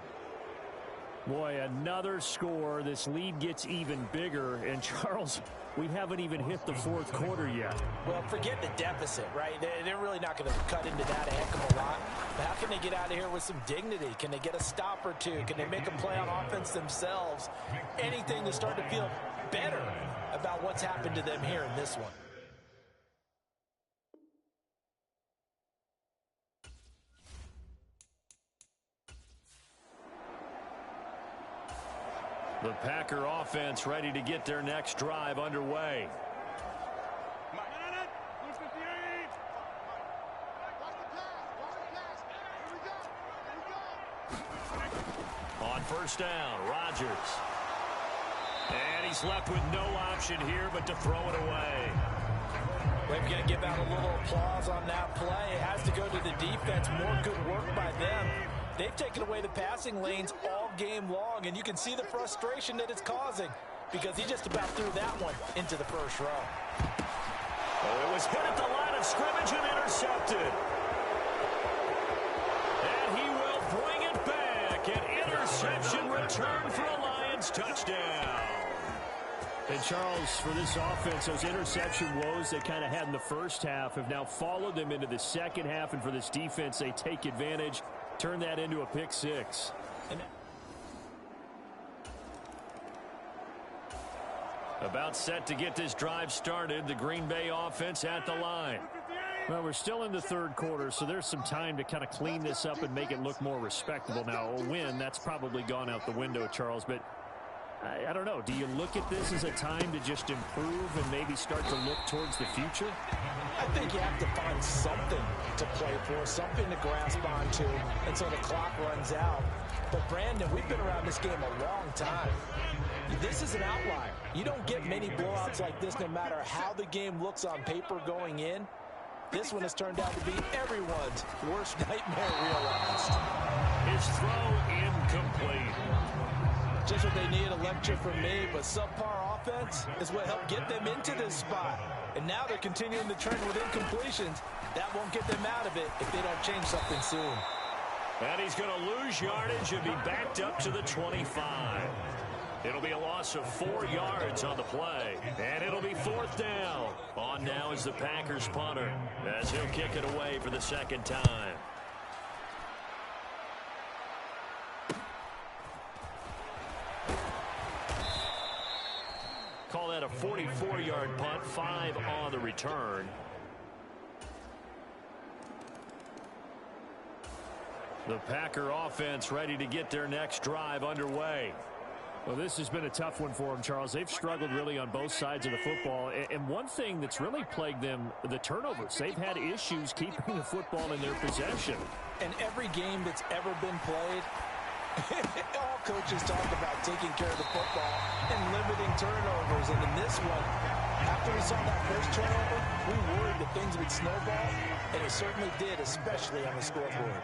Boy, another score. This lead gets even bigger. And, Charles, we haven't even hit the 4th quarter yet. Well, forget the deficit, right? They're really not going to cut into that a heck of a lot. But how can they get out of here with some dignity? Can they get a stop or two? Can they make a play on offense themselves? Anything to start to feel better about what's happened to them here in this one. The Packer offense ready to get their next drive underway. On 1st down, Rodgers. And he's left with no option here but to throw it away. We're going to give out a little applause on that play. It has to go to the defense. More good work by them. They've taken away the passing lanes all game long, and you can see the frustration that it's causing because he just about threw that one into the first row. Oh, it was hit at the line of scrimmage and intercepted. And he will bring it back. An interception return for a Lions touchdown. And, Charles, for this offense, those interception woes they kind of had in the first half have now followed them into the second half, and for this defense, they take advantage. Turn that into a pick 6. About set to get this drive started. The Green Bay offense at the line. Well, we're still in the 3rd quarter, so there's some time to kind of clean this up and make it look more respectable. Now, a win, that's probably gone out the window, Charles, but I don't know. Do you look at this as a time to just improve and maybe start to look towards the future? I think you have to find something to play for, something to grasp onto until the clock runs out. But, Brandon, we've been around this game a long time. This is an outlier. You don't get many blowouts like this no matter how the game looks on paper going in. This one has turned out to be everyone's worst nightmare realized. His throw incomplete. Just what they need, a lecture from me, but subpar offense is what helped get them into this spot. And now they're continuing the trend with incompletions. That won't get them out of it if they don't change something soon. And he's going to lose yardage and be backed up to the 25. It'll be a loss of 4 yards on the play. And it'll be 4th down. On now is the Packers punter as he'll kick it away for the 2nd time. Call that a 44-yard punt, 5 on the return. The Packer offense ready to get their next drive underway. Well, this has been a tough one for them, Charles. They've struggled really on both sides of the football. And one thing that's really plagued them, the turnovers. They've had issues keeping the football in their possession. And every game that's ever been played, all coaches talk about taking care of the football and limiting turnovers. And in this one, after we saw that first turnover, we worried that things would snowball, and it certainly did, especially on the scoreboard.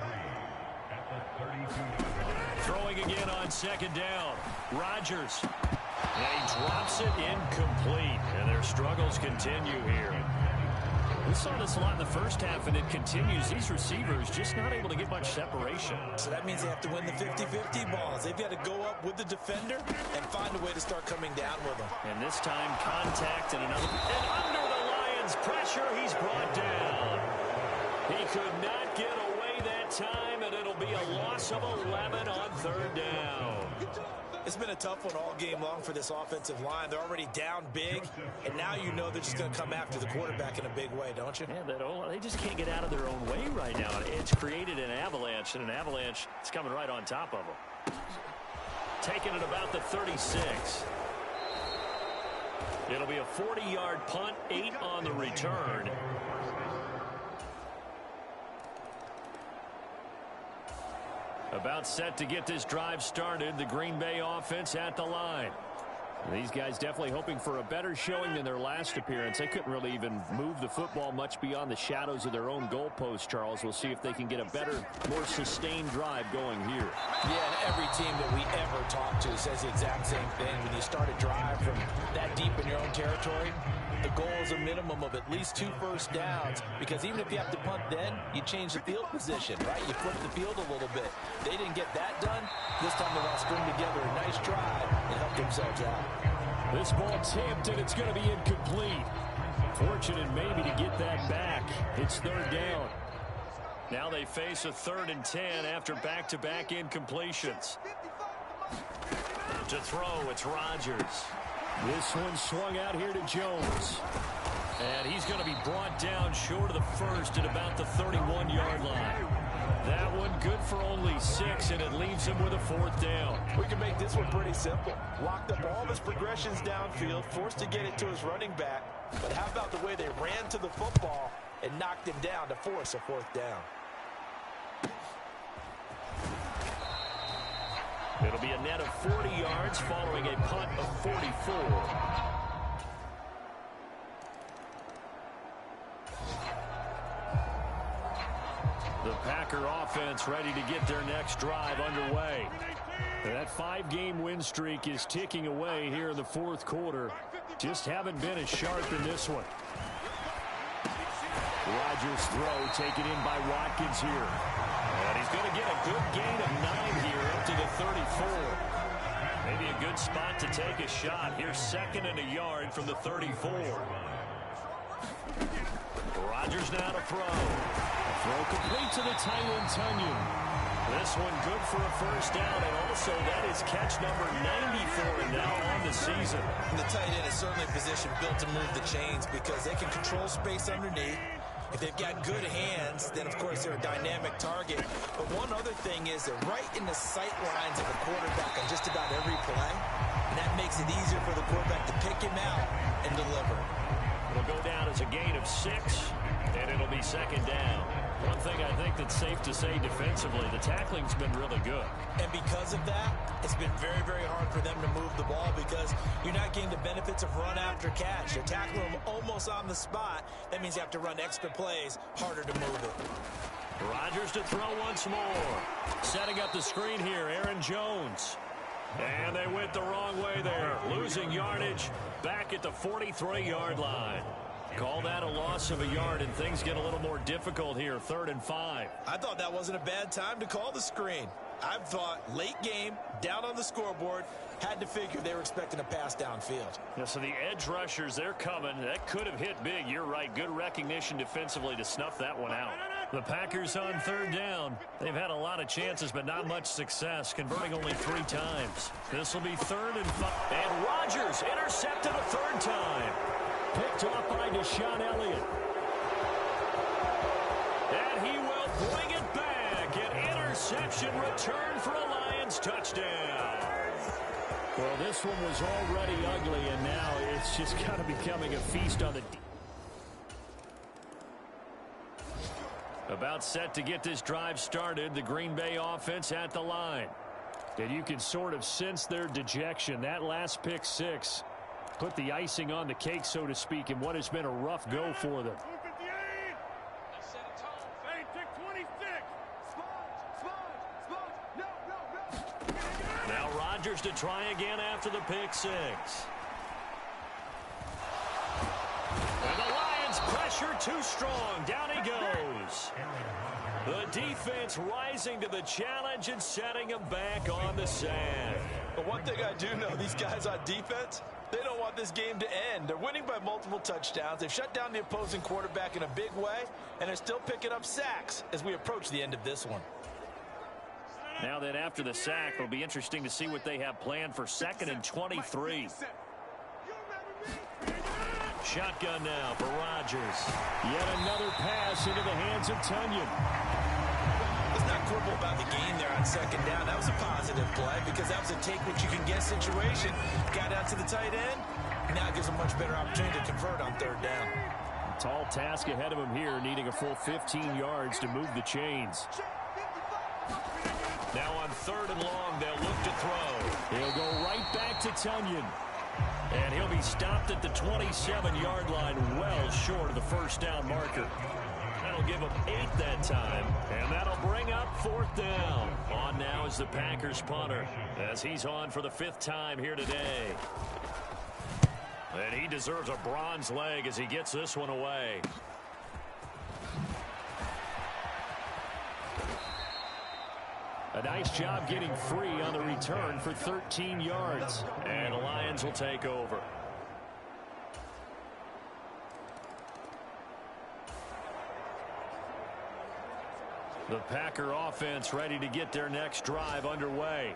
Throwing again on 2nd down. Rodgers. And he drops it incomplete. And their struggles continue here. We saw this a lot in the first half, and it continues. These receivers just not able to get much separation. So that means they have to win the 50-50 balls. They've got to go up with the defender and find a way to start coming down with them. And this time, contact and another. And under the Lions' pressure, he's brought down. He could not get away that time, and it'll be a loss of 11 on third down. It's been a tough one all game long for this offensive line. They're already down big, and now you know they're just going to come after the quarterback in a big way, don't you? Yeah, they just can't get out of their own way right now. It's created an avalanche, and an avalanche is coming right on top of them. Taking it about the 36. It'll be a 40-yard punt, 8 on the return. About set to get this drive started. The Green Bay offense at the line. These guys definitely hoping for a better showing than their last appearance. They couldn't really even move the football much beyond the shadows of their own goalpost, Charles. We'll see if they can get a better, more sustained drive going here. Yeah, and every team that we ever talk to says the exact same thing. When you start a drive from that deep in your own territory, the goal is a minimum of at least 2 first downs, because even if you have to punt then, you change the field position, right? You flip the field a little bit. They didn't get that done. This time they want to string together a nice drive and help themselves out. This ball tipped, and it's going to be incomplete. Fortunate maybe to get that back. It's third down. Now they face a 3rd and 10 after back-to-back incompletions. To throw, it's Rodgers. This one swung out here to Jones. And he's going to be brought down short of the first at about the 31-yard line. That one good for only 6, and it leaves him with a 4th down. We can make this one pretty simple. Locked up all of his progressions downfield, forced to get it to his running back. But how about the way they ran to the football and knocked him down to force a 4th down? It'll be a net of 40 yards following a punt of 44. The Packer offense ready to get their next drive underway. That 5-game win streak is ticking away here in the 4th quarter. Just haven't been as sharp in this one. Rodgers' throw taken in by Watkins here. And he's going to get a good gain of 9 here up to the 34. Maybe a good spot to take a shot. Here's 2nd and a yard from the 34. Rodgers now to throw. Throw complete to the tight end, Tunyon. This one good for a 1st down, and also that is catch number 94 and now on the season. And the tight end is certainly a position built to move the chains because they can control space underneath. If they've got good hands, then of course they're a dynamic target. But one other thing is they're right in the sight lines of the quarterback on just about every play. And that makes it easier for the quarterback to pick him out and deliver. It'll go down as a gain of 6, and it'll be 2nd down. One thing I think that's safe to say defensively, the tackling's been really good. And because of that, it's been very, very hard for them to move the ball because you're not getting the benefits of run after catch. You're tackling them almost on the spot. That means you have to run extra plays, harder to move it. Rodgers to throw once more. Setting up the screen here, Aaron Jones. And they went the wrong way there. Losing yardage back at the 43-yard line. Call that a loss of a yard, and things get a little more difficult here, 3rd and 5. I thought that wasn't a bad time to call the screen. I thought late game, down on the scoreboard, had to figure they were expecting a pass downfield. Yeah, so the edge rushers, they're coming. That could have hit big. You're right. Good recognition defensively to snuff that one out. The Packers on 3rd down. They've had a lot of chances, but not much success, converting only 3 times. This will be 3rd and 5. And Rodgers intercepted a 3rd time. Picked off by Deshaun Elliott. And he will bring it back. An interception return for a Lions touchdown. Well, this one was already ugly, and now it's just kind of becoming a feast on the... About set to get this drive started, the Green Bay offense at the line. And you can sort of sense their dejection. That last pick 6 put the icing on the cake, so to speak, in what has been a rough go for them. Rodgers to try again after the pick six. And the Lions pressure too strong. Down he goes. The defense rising to the challenge and setting him back on the sand. But one thing I do know, these guys on defense, they don't want this game to end. They're winning by multiple touchdowns. They've shut down the opposing quarterback in a big way, and they're still picking up sacks as we approach the end of this one. Now then, after the sack, it'll be interesting to see what they have planned for 2nd and 23. Shotgun now for Rodgers. Yet another pass into the hands of Tunyon. Let's not quibble about the game there on 2nd down. That was a positive play because that was a take-what-you-can-get situation. Got out to the tight end. Now it gives a much better opportunity to convert on 3rd down. Tall task ahead of him here, needing a full 15 yards to move the chains. Now on 3rd and long, they'll look to throw. He'll go right back to Tunyon. And he'll be stopped at the 27-yard line, well short of the 1st down marker. That'll give him 8 that time, and that'll bring up 4th down. On now is the Packers punter, as he's on for the 5th time here today. And he deserves a bronze leg as he gets this one away. A nice job getting free on the return for 13 yards. And the Lions will take over. The Packer offense ready to get their next drive underway.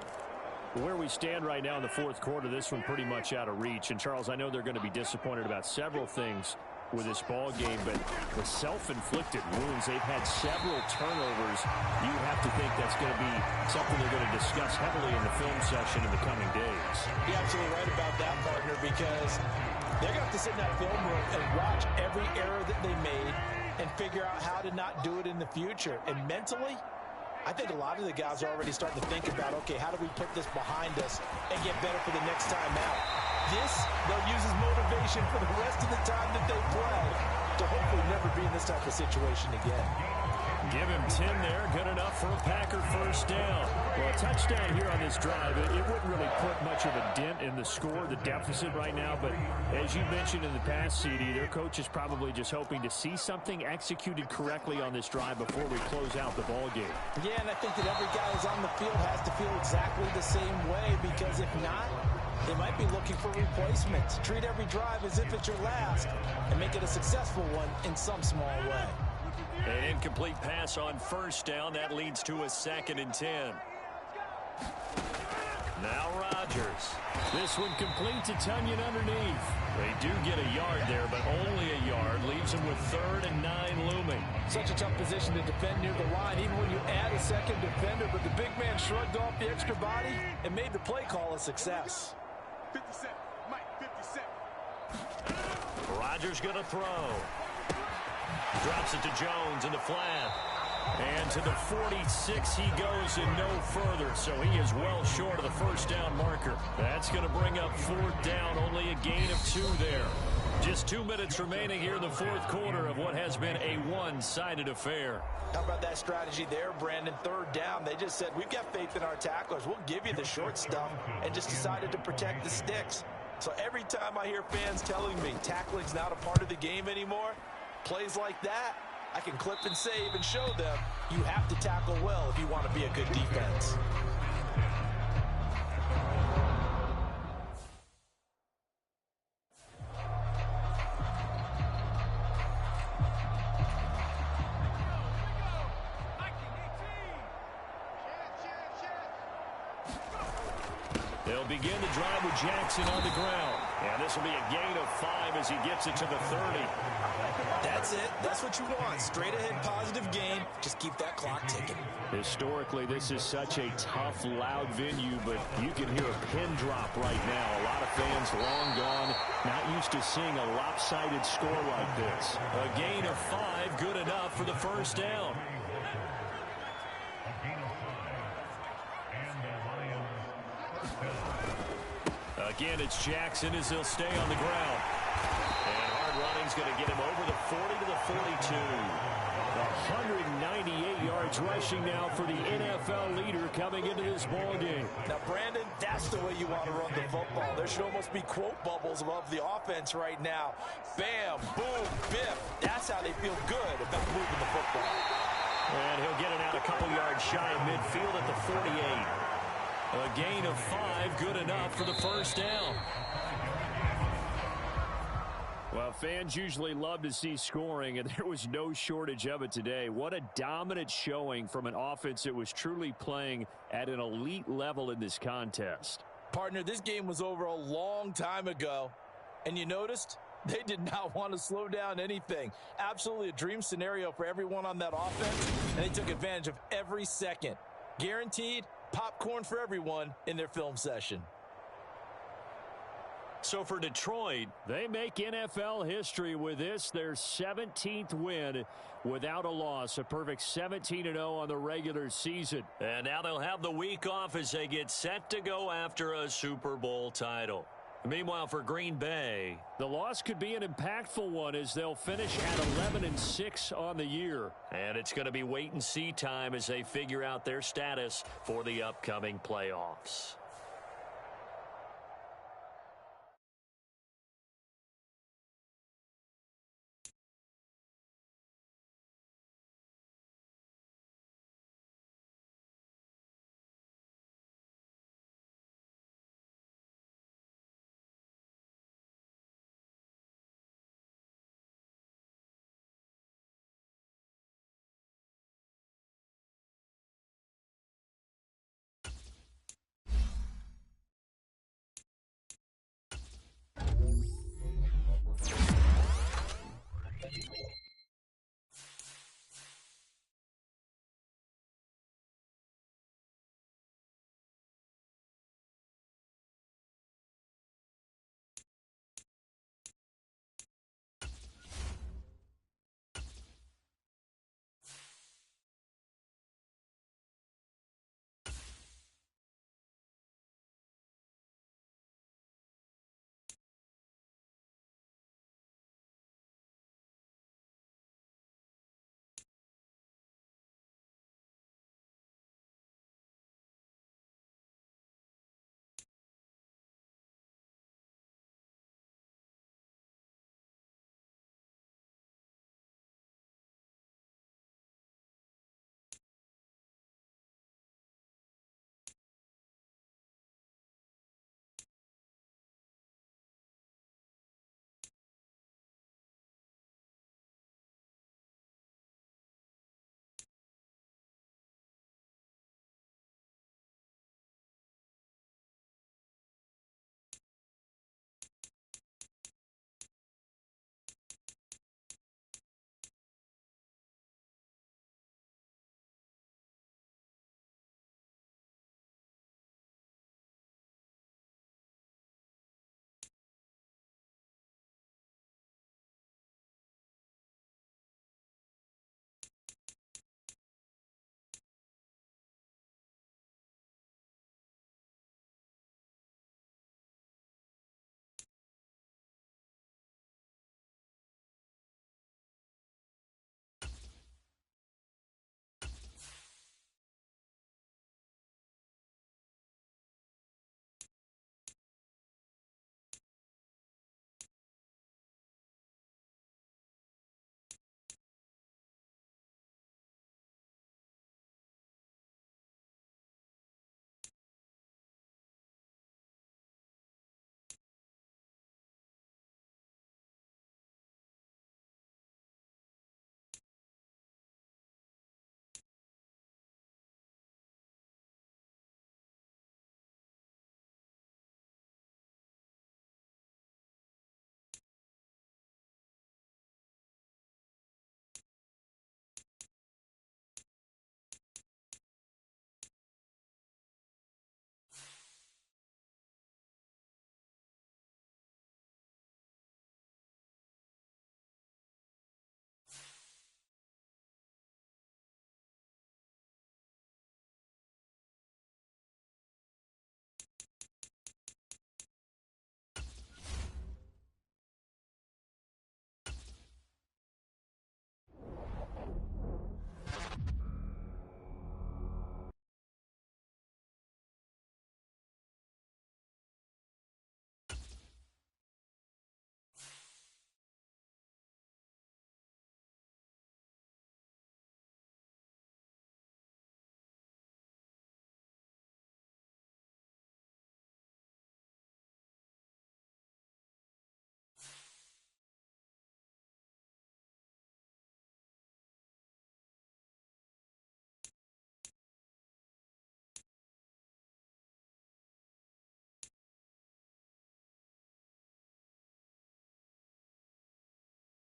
Where we stand right now in the 4th quarter, this one pretty much out of reach. And, Charles, I know they're going to be disappointed about several things with this ball game, but the self-inflicted wounds, they've had several turnovers. You have to think that's going to be something they're going to discuss heavily in the film session in the coming days. You're absolutely right about that, partner, because they're going to have to sit in that film room and watch every error that they made and figure out how to not do it in the future. And mentally, I think a lot of the guys are already starting to think about, okay, how do we put this behind us and get better for the next time out? This, they'll use as motivation for the rest of the time that they play to hopefully never be in this type of situation again. Give him 10 there. Good enough for a Packer 1st down. Well, a touchdown here on this drive, it wouldn't really put much of a dent in the score, the deficit right now. But as you mentioned in the past, CD, their coach is probably just hoping to see something executed correctly on this drive before we close out the ball game. Yeah, and I think that every guy who's on the field has to feel exactly the same way, because if not, they might be looking for replacements. Treat every drive as if it's your last and make it a successful one in some small way. An incomplete pass on 1st down. That leads to a 2nd and 10. Now Rodgers. This one complete to Tunyon underneath. They do get a yard there, but only a yard. Leaves them with 3rd and 9 looming. Such a tough position to defend near the line, even when you add a second defender. But the big man shrugged off the extra body and made the play call a success. 57, Mike, 57. Rodgers going to throw. Drops it to Jones in the flat. And to the 46 he goes and no further. So he is well short of the 1st down marker. That's going to bring up 4th down. Only a gain of 2 there. Just 2 minutes remaining here in the 4th quarter of what has been a one-sided affair. How about that strategy there, Brandon? 3rd down. They just said, we've got faith in our tacklers. We'll give you the short stuff, and just decided to protect the sticks. So every time I hear fans telling me tackling's not a part of the game anymore, plays like that, I can clip and save and show them you have to tackle well if you want to be a good defense. They'll begin the drive with Jackson on the ground. And this will be a gain of 5 as he gets it to the 30. That's it. That's what you want. Straight ahead positive gain. Just keep that clock ticking. Historically, this is such a tough, loud venue, but you can hear a pin drop right now. A lot of fans long gone, not used to seeing a lopsided score like this. A gain of 5, good enough for the 1st down. Again, it's Jackson as he'll stay on the ground. And hard running's going to get him over the 40 to the 42. 198 yards rushing now for the NFL leader coming into this ball game. Now, Brandon, that's the way you want to run the football. There should almost be quote bubbles above the offense right now. Bam, boom, biff. That's how they feel good about moving the football. And he'll get it out a couple yards shy of midfield at the 48. A gain of 5, good enough for the first down. Well, fans usually love to see scoring, and there was no shortage of it today. What a dominant showing from an offense that was truly playing at an elite level in this contest. Partner, this game was over a long time ago, and you noticed they did not want to slow down anything. Absolutely a dream scenario for everyone on that offense, and they took advantage of every second. Guaranteed popcorn for everyone in their film session. So for Detroit, they make NFL history with this, their 17th win without a loss. A perfect 17-0 on the regular season. And now they'll have the week off as they get set to go after a Super Bowl title. Meanwhile, for Green Bay, the loss could be an impactful one as they'll finish at 11-6 on the year. And it's going to be wait-and-see time as they figure out their status for the upcoming playoffs.